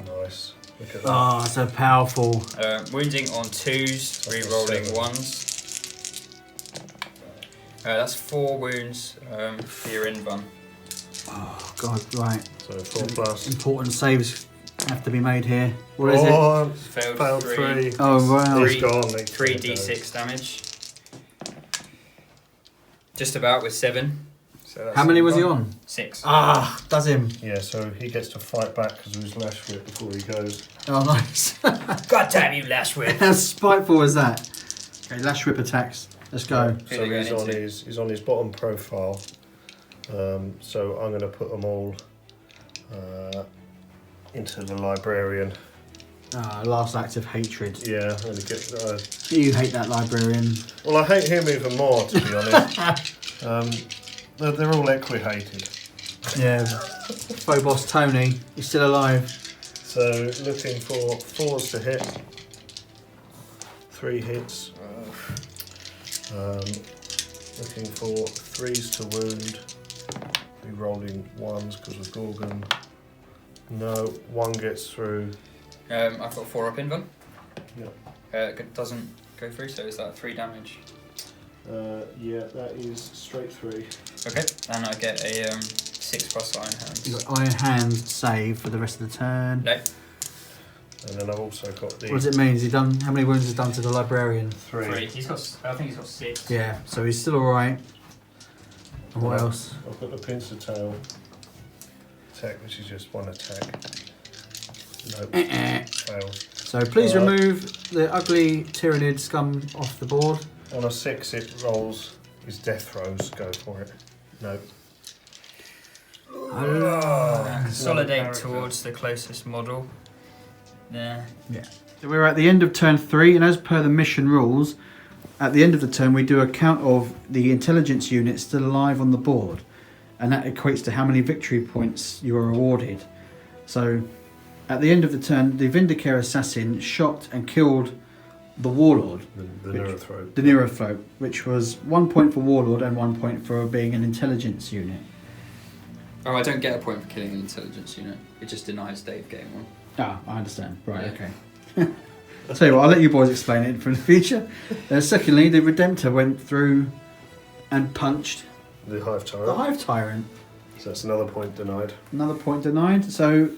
Speaker 3: Nice. Look at that.
Speaker 2: Oh, so powerful.
Speaker 4: Wounding on 2s, re-rolling 1s. That's 4 wounds for your Inbun.
Speaker 2: Oh, God, right.
Speaker 3: So 4+.
Speaker 2: Important saves have to be made here. What is it?
Speaker 3: Oh,
Speaker 4: Failed 3.
Speaker 2: Oh, wow.
Speaker 3: He's gone.
Speaker 4: 3d6 damage. Just about with 7. So that's
Speaker 2: How many was he on?
Speaker 4: 6.
Speaker 2: Ah, does him.
Speaker 3: Yeah, so he gets to fight back because of his lash whip before he goes.
Speaker 2: Oh, nice.
Speaker 4: God damn you, Lash Whip!
Speaker 2: How spiteful was that? Okay, Lash Whip attacks. Let's go.
Speaker 3: So he's on his bottom profile. So I'm going to put them all into the Librarian.
Speaker 2: Ah, last act of hatred.
Speaker 3: Yeah, I'm going to get.
Speaker 2: You hate that Librarian.
Speaker 3: Well, I hate him even more, to be honest. They're all equi-hated.
Speaker 2: Yeah. Phobos Tony, he's still alive.
Speaker 3: So looking for 4s to hit. 3 hits. Looking for 3s to wound. Be rolling 1s because of Gorgon. No, 1 gets through.
Speaker 4: I've got 4 up Inbun.
Speaker 3: Yep.
Speaker 4: It doesn't go through, so is that 3 damage?
Speaker 3: Yeah, that is straight 3.
Speaker 4: Okay, and I get a 6+ Iron Hand.
Speaker 2: You've got Iron Hand save for the rest of the turn.
Speaker 4: No.
Speaker 3: And then I've also got the.
Speaker 2: What does it mean? Has he done? How many wounds has he done to the Librarian?
Speaker 3: 3.
Speaker 4: 3. I think he's got 6.
Speaker 2: Yeah, so he's still alright. And what else?
Speaker 3: I've got the pincer tail attack, which is just 1 attack. Nope. Fails.
Speaker 2: So please remove the ugly Tyranid scum off the board.
Speaker 3: On a 6, it rolls his death throws. Go for it. Nope.
Speaker 4: Consolidate towards the closest model. There.
Speaker 2: Yeah. So we're at the end of turn 3, and as per the mission rules, at the end of the turn we do a count of the intelligence units still alive on the board, and that equates to how many victory points you are awarded. So at the end of the turn, the Vindicare assassin shot and killed the Warlord,
Speaker 3: The Neurothrope.
Speaker 2: the Neurothrope, which was 1 point for Warlord and 1 point for being an intelligence unit.
Speaker 4: Oh, I don't get a point for killing an intelligence unit. It just denies Dave getting one.
Speaker 2: Ah, I understand. Right,
Speaker 4: Yeah.
Speaker 2: okay. I'll tell you what, I'll let you boys explain it for the future. Secondly, the Redemptor went through and punched
Speaker 3: The Hive Tyrant.
Speaker 2: the Hive Tyrant.
Speaker 3: So that's another point denied.
Speaker 2: Another point denied. So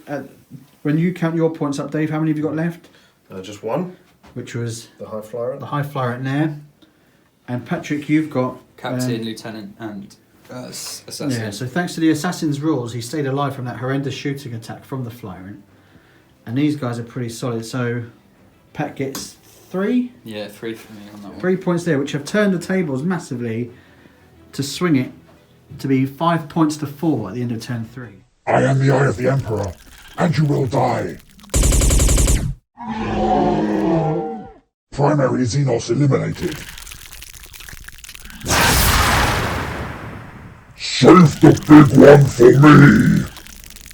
Speaker 2: when you count your points up, Dave, how many have you got left?
Speaker 3: Just 1.
Speaker 2: Which was
Speaker 3: The Hive Flyer.
Speaker 2: the Hive Tyrant there. And Patrick, you've got...
Speaker 4: Captain, Lieutenant, and Assassin.
Speaker 2: Yeah, so thanks to the Assassin's rules, he stayed alive from that horrendous shooting attack from the Flyrant. And these guys are pretty solid. So Pat gets 3?
Speaker 4: Yeah, 3 for me on that one.
Speaker 2: 3 points there, which have turned the tables massively to swing it to be 5 points to 4 at the end of turn 3.
Speaker 1: I am the Eye of the Emperor, and you will die. Primary Xenos eliminated. Save the big one for me.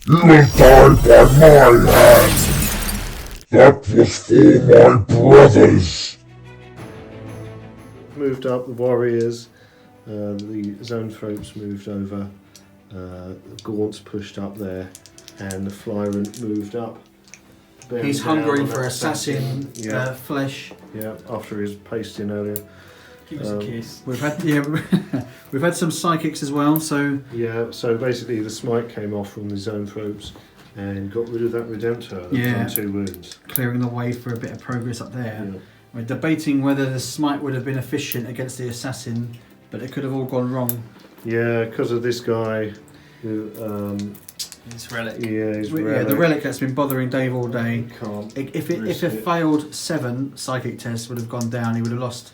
Speaker 1: You will die by my hand. That was for my brothers.
Speaker 3: Moved up, the Warriors. The Zoanthropes moved over. The Gaunts pushed up there. And the Flyrant moved up.
Speaker 2: He's
Speaker 3: Down
Speaker 2: hungering
Speaker 3: on
Speaker 2: for
Speaker 3: that
Speaker 2: assassin flesh.
Speaker 3: Yeah, after his pasting earlier.
Speaker 4: Give us a kiss.
Speaker 2: We've had we've had some psychics as well. So
Speaker 3: Yeah, so basically the smite came off from the Zoanthropes and got rid of that Redemptor that was on 2 wounds.
Speaker 2: clearing the way for a bit of progress up there.
Speaker 3: Yeah.
Speaker 2: We're debating whether the smite would have been efficient against the assassin, but it could have all gone wrong.
Speaker 3: Yeah, because of this guy who,
Speaker 4: This relic.
Speaker 3: he's
Speaker 2: Yeah, the relic that's been bothering Dave all day.
Speaker 3: Can't
Speaker 2: If
Speaker 3: risk
Speaker 2: a
Speaker 3: it.
Speaker 2: failed 7 psychic test would have gone down, he would have lost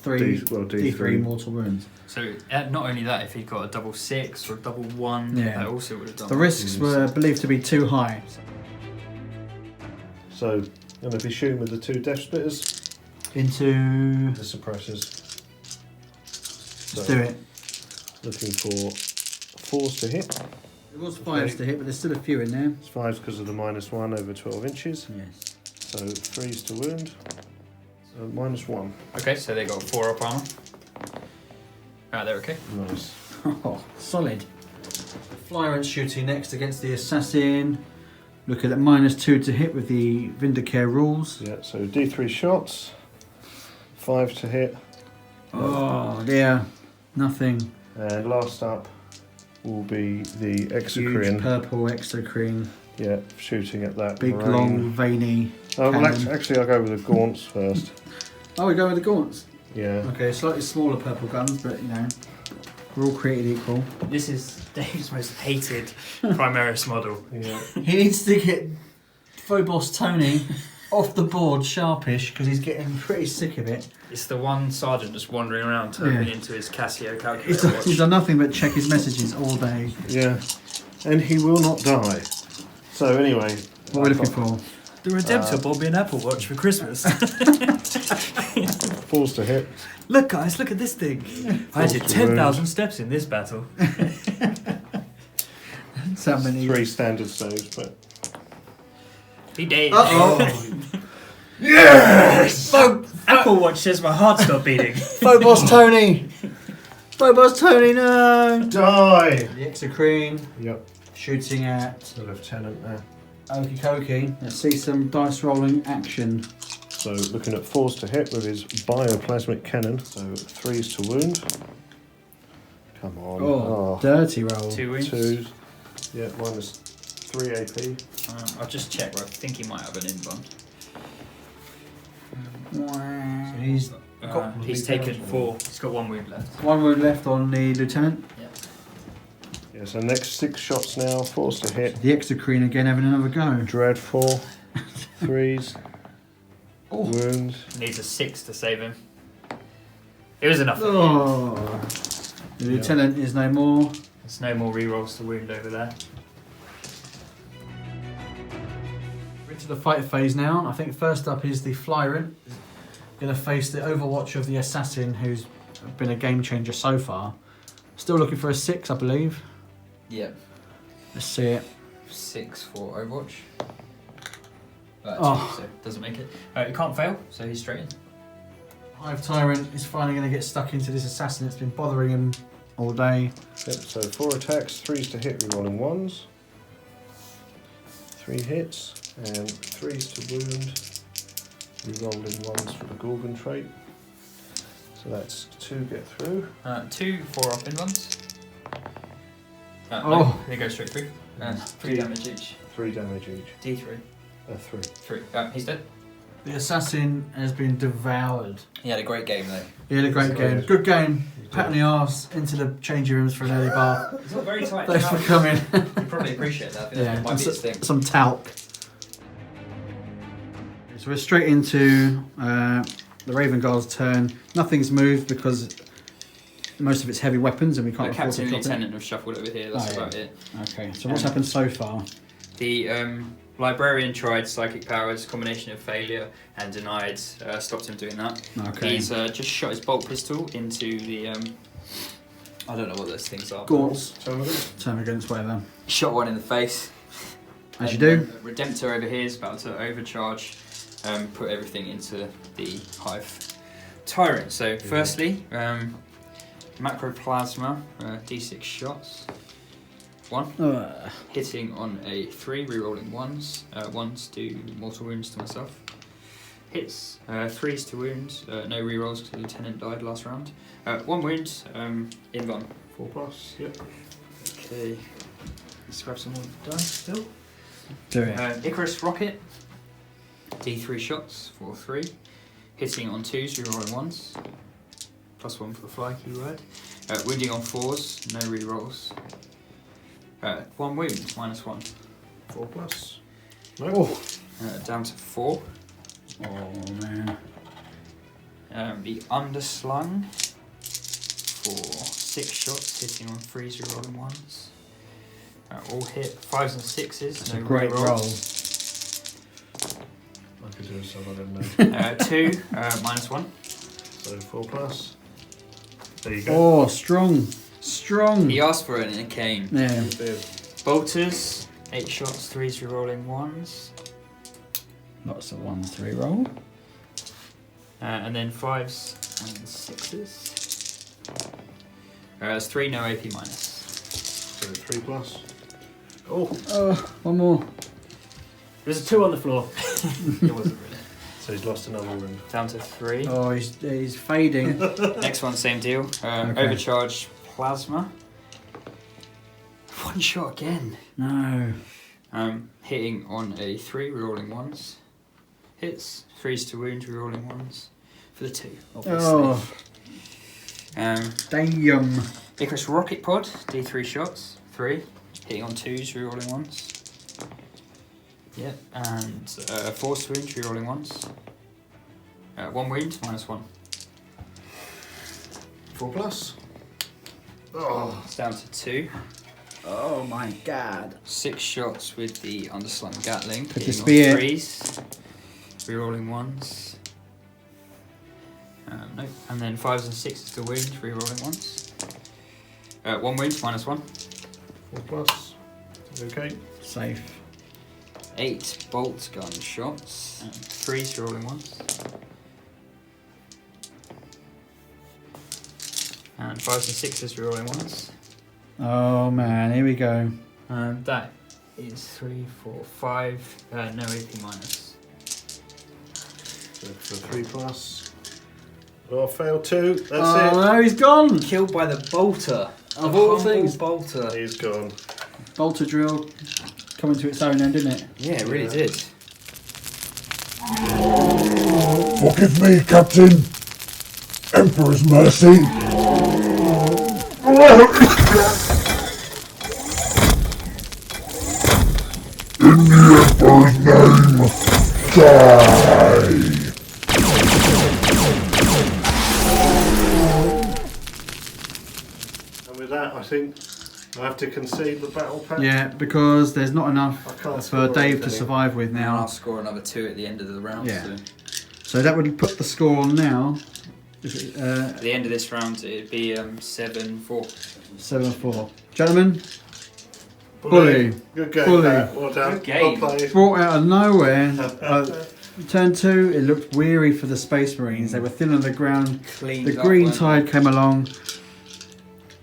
Speaker 2: 3 D3 mortal wounds.
Speaker 4: So not only that, if he got a double 6 or a double 1,
Speaker 2: Yeah.
Speaker 4: that also would have done.
Speaker 2: The risks were believed to be too high.
Speaker 3: So, going to be shooting with the 2 Death Spitters.
Speaker 2: Into...
Speaker 3: the suppressors.
Speaker 2: Let's do it.
Speaker 3: Looking for 4s to hit.
Speaker 2: It was 5s to hit, but there's still a few in there.
Speaker 3: It's 5s because of the -1 over 12 inches.
Speaker 2: Yes.
Speaker 3: So 3s to wound. So -1.
Speaker 4: Okay, so they got 4 up armor. They're okay.
Speaker 3: Nice.
Speaker 2: Oh, solid. Flyrant shooting next against the assassin. Looking at -2 to hit with the Vindicare rules.
Speaker 3: Yeah, so D3 shots. 5 to hit.
Speaker 2: Oh dear, nothing.
Speaker 3: And last up will be the
Speaker 2: Huge
Speaker 3: Exocrine.
Speaker 2: purple exocrine.
Speaker 3: Yeah, shooting at that
Speaker 2: Big,
Speaker 3: marine.
Speaker 2: long, veiny.
Speaker 3: Oh, well,
Speaker 2: cannon.
Speaker 3: actually, I'll go with the gaunts first.
Speaker 2: Oh, we go with the gaunts.
Speaker 3: Yeah.
Speaker 2: Okay, slightly smaller purple guns, but you know, we're all created equal.
Speaker 4: This is Dave's most hated Primaris model.
Speaker 3: Yeah.
Speaker 2: He needs to get Phobos Tony off the board sharpish because he's getting pretty sick of it.
Speaker 4: It's the one sergeant just wandering around typing into his Casio
Speaker 2: He's
Speaker 4: calculator watch.
Speaker 2: done nothing but check his messages all day.
Speaker 3: Yeah. And he will not die. So anyway.
Speaker 2: What are we looking for?
Speaker 5: The Redemptor bought me an Apple Watch for Christmas.
Speaker 3: 4s to hit.
Speaker 5: Look, guys, look at this thing. I did
Speaker 3: Force to
Speaker 5: 10,000 steps in this battle.
Speaker 2: So many.
Speaker 3: 3 standard saves, but...
Speaker 4: He did.
Speaker 1: Yes!
Speaker 5: Apple Watch says my heart stopped beating.
Speaker 2: Phobos Tony! Phobos Tony, no!
Speaker 3: Die!
Speaker 2: The exocrine
Speaker 3: Yep.
Speaker 2: shooting at
Speaker 3: The lieutenant there.
Speaker 2: Okie Dokie. Let's see some dice rolling action.
Speaker 3: So looking at 4s to hit with his bioplasmic cannon. So 3s to wound. Come on.
Speaker 2: Oh, dirty roll.
Speaker 4: 2 wounds.
Speaker 3: 2s. Yeah, -3 AP.
Speaker 4: I'll just check. I think he might have an inbond.
Speaker 2: So
Speaker 4: He's taken 4. He's got 1 wound left.
Speaker 2: 1 wound left on the lieutenant.
Speaker 3: Yeah, so next 6 shots now. 4s to hit.
Speaker 2: The exocrine again having another go.
Speaker 3: Dread 4. 3s. Wounds.
Speaker 4: Needs a 6 to save him. It was enough.
Speaker 2: Oh. The lieutenant is no more.
Speaker 4: There's no more rerolls to wound over there.
Speaker 2: We're into the fight phase now. I think first up is the Flyrant. Going to face the Overwatch of the Assassin, who's been a game changer so far. Still looking for a 6, I believe.
Speaker 4: Yeah.
Speaker 2: Let's see it.
Speaker 4: 6 for Overwatch.
Speaker 2: Oh.
Speaker 4: So doesn't make it. He can't fail, so he's straight in.
Speaker 2: Hive Tyrant is finally going to get stuck into this Assassin. It's been bothering him all day.
Speaker 3: Yep, so 4 attacks, 3s to hit, rerolling 1s. 3 hits, and 3s to wound, rerolling 1s for the Gorgon trait. So that's 2 get through.
Speaker 4: 2 4-up in ones.
Speaker 2: Oh.
Speaker 4: No, they go straight through. 3 damage each.
Speaker 3: 3 damage each.
Speaker 4: D3.
Speaker 3: 3.
Speaker 4: 3. He's dead.
Speaker 2: The Assassin has been devoured.
Speaker 4: He had a great game though.
Speaker 2: He had a great game. Good game. Pat on the arse into the changing rooms for an early bath.
Speaker 4: It's not very tight.
Speaker 2: Thanks for coming.
Speaker 4: You probably appreciate that. I think that might be his thing.
Speaker 2: Some talc. So we're straight into the Raven Guard's turn. Nothing's moved because most of it's heavy weapons and we can't
Speaker 4: The
Speaker 2: afford to
Speaker 4: captain and
Speaker 2: drop it.
Speaker 4: lieutenant have shuffled over here. That's about it.
Speaker 2: Okay, so what's happened so far?
Speaker 4: The librarian tried psychic powers, combination of failure and denied. Stopped him doing that.
Speaker 2: Okay.
Speaker 4: He's just shot his bolt pistol into the. I don't know what those things are.
Speaker 2: Gaunts. Termagants, whatever.
Speaker 4: Shot one in the face.
Speaker 2: As you do.
Speaker 4: Redemptor over here is about to overcharge. Put everything into the Hive Tyrant. So firstly, Macroplasma, D6 shots. 1. Hitting on a 3, rerolling 1s. 1s do mortal wounds to myself. Hits, 3s to wounds, no rerolls because the lieutenant died last round. 1 wound, inbond.
Speaker 3: 4+, yep.
Speaker 4: Okay, let's grab some more dice still.
Speaker 2: Do it.
Speaker 4: Icarus Rocket, D3 shots for 3. Hitting on 2s, rerolling 1s. +1 for the fly keyword. Wounding on 4s, no rerolls. 1 wound, -1.
Speaker 3: 4+.
Speaker 2: Oh.
Speaker 4: Down to 4.
Speaker 2: Oh man.
Speaker 4: The Underslung for 6 shots, hitting on 3s, rerolling 1s. All hit 5s and 6s.
Speaker 2: That's
Speaker 4: no
Speaker 2: a great roll.
Speaker 4: rerolls.
Speaker 3: Could do some, I don't know.
Speaker 4: 2, -1.
Speaker 3: So 4+. There you go.
Speaker 2: Oh, strong. Strong.
Speaker 4: He asked for it and it came.
Speaker 2: Yeah.
Speaker 4: Bolters, 8 shots, 3s rerolling 1s.
Speaker 2: Lots of 1s to reroll.
Speaker 4: And then 5s and 6s. There's 3 no AP minus.
Speaker 3: So 3+. Oh,
Speaker 2: Oh, one more.
Speaker 5: There's a 2 on the floor.
Speaker 4: It wasn't really.
Speaker 3: so he's lost another one.
Speaker 4: Down to 3.
Speaker 2: Oh, he's fading.
Speaker 4: Next one, same deal.
Speaker 2: Okay.
Speaker 4: Overcharge plasma. 1 shot again.
Speaker 2: No.
Speaker 4: Hitting on a 3, rerolling 1s. Hits, 3s to wound, rerolling 1s. For the 2, obviously.
Speaker 2: Oh,
Speaker 4: Um,
Speaker 2: damn.
Speaker 4: Icarus Rocket Pod, D3 shots, 3. Hitting on 2s, rerolling 1s. Yep, and 4s to wound, rerolling 1s. 1 wound, -1.
Speaker 3: 4+. Oh,
Speaker 4: It's down to 2.
Speaker 2: Oh my god.
Speaker 4: 6 shots with the underslung Gatling.
Speaker 2: Put the
Speaker 4: Hitting on
Speaker 2: spear.
Speaker 4: 3s, rerolling 1s. No, and then 5s and 6s to wound, rerolling 1s. 1 wound, -1.
Speaker 3: 4+. Okay.
Speaker 2: Safe.
Speaker 4: 8 bolt gun shots, 3s rerolling 1s. And 5s and 6s rerolling 1s.
Speaker 2: Oh man, here we go.
Speaker 4: That is 3, 4, 5, no AP minus.
Speaker 3: So for 3+. Oh, failed 2. That's
Speaker 2: Oh no, he's gone.
Speaker 4: Killed by the bolter.
Speaker 2: Of all things.
Speaker 4: Bolter.
Speaker 3: it. He's gone.
Speaker 2: Bolter drill coming to its own then, didn't it?
Speaker 4: Yeah, it really did.
Speaker 1: Forgive me, Captain. Emperor's mercy. In the Emperor's name, die.
Speaker 3: And with that, I think I have to concede the battle pack.
Speaker 2: Yeah, because there's not enough
Speaker 3: I can't
Speaker 2: for
Speaker 3: score
Speaker 2: Dave to
Speaker 3: anything.
Speaker 2: survive with
Speaker 4: Now I'll
Speaker 2: now.
Speaker 4: score another 2 at the end of the round.
Speaker 2: Yeah.
Speaker 4: So
Speaker 2: So that would put the score on now.
Speaker 4: at the end of this round, it'd be 7-4.
Speaker 2: 7-4. Gentlemen, Bully.
Speaker 3: Good game,
Speaker 2: Bully.
Speaker 3: Pat. Well done.
Speaker 4: Good game.
Speaker 3: Well played.
Speaker 2: brought out of nowhere. Turn 2, it looked weary for the Space Marines. They were thin on the ground.
Speaker 4: Cleaned
Speaker 2: The
Speaker 4: up,
Speaker 2: green
Speaker 4: weren't
Speaker 2: tide came along.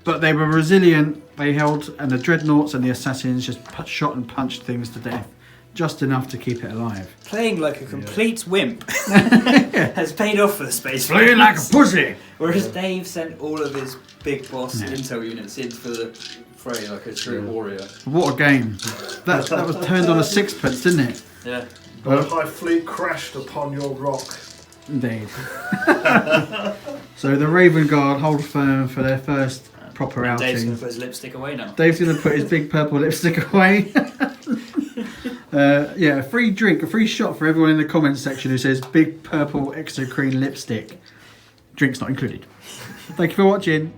Speaker 2: But they were resilient. They held, and the dreadnoughts and the assassins just shot and punched things to death. Just enough to keep it alive.
Speaker 4: they? Playing like a complete wimp has paid off for the Space
Speaker 2: Playing like a
Speaker 4: Marines.
Speaker 2: pussy!
Speaker 4: Whereas Dave sent all of his big boss intel units in for the fray like a true warrior.
Speaker 2: What a game. That was turned on a sixpence, didn't it?
Speaker 4: Yeah.
Speaker 3: The Hive Fleet crashed upon your rock.
Speaker 2: Indeed. So the Raven Guard hold firm for their first proper
Speaker 4: Dave's going
Speaker 2: outing.
Speaker 4: to put his lipstick away now.
Speaker 2: Dave's going to put his big purple lipstick away. Yeah, a free drink, a free shot for everyone in the comments section who says big purple exocrine lipstick. Drink's not included. Thank you for watching.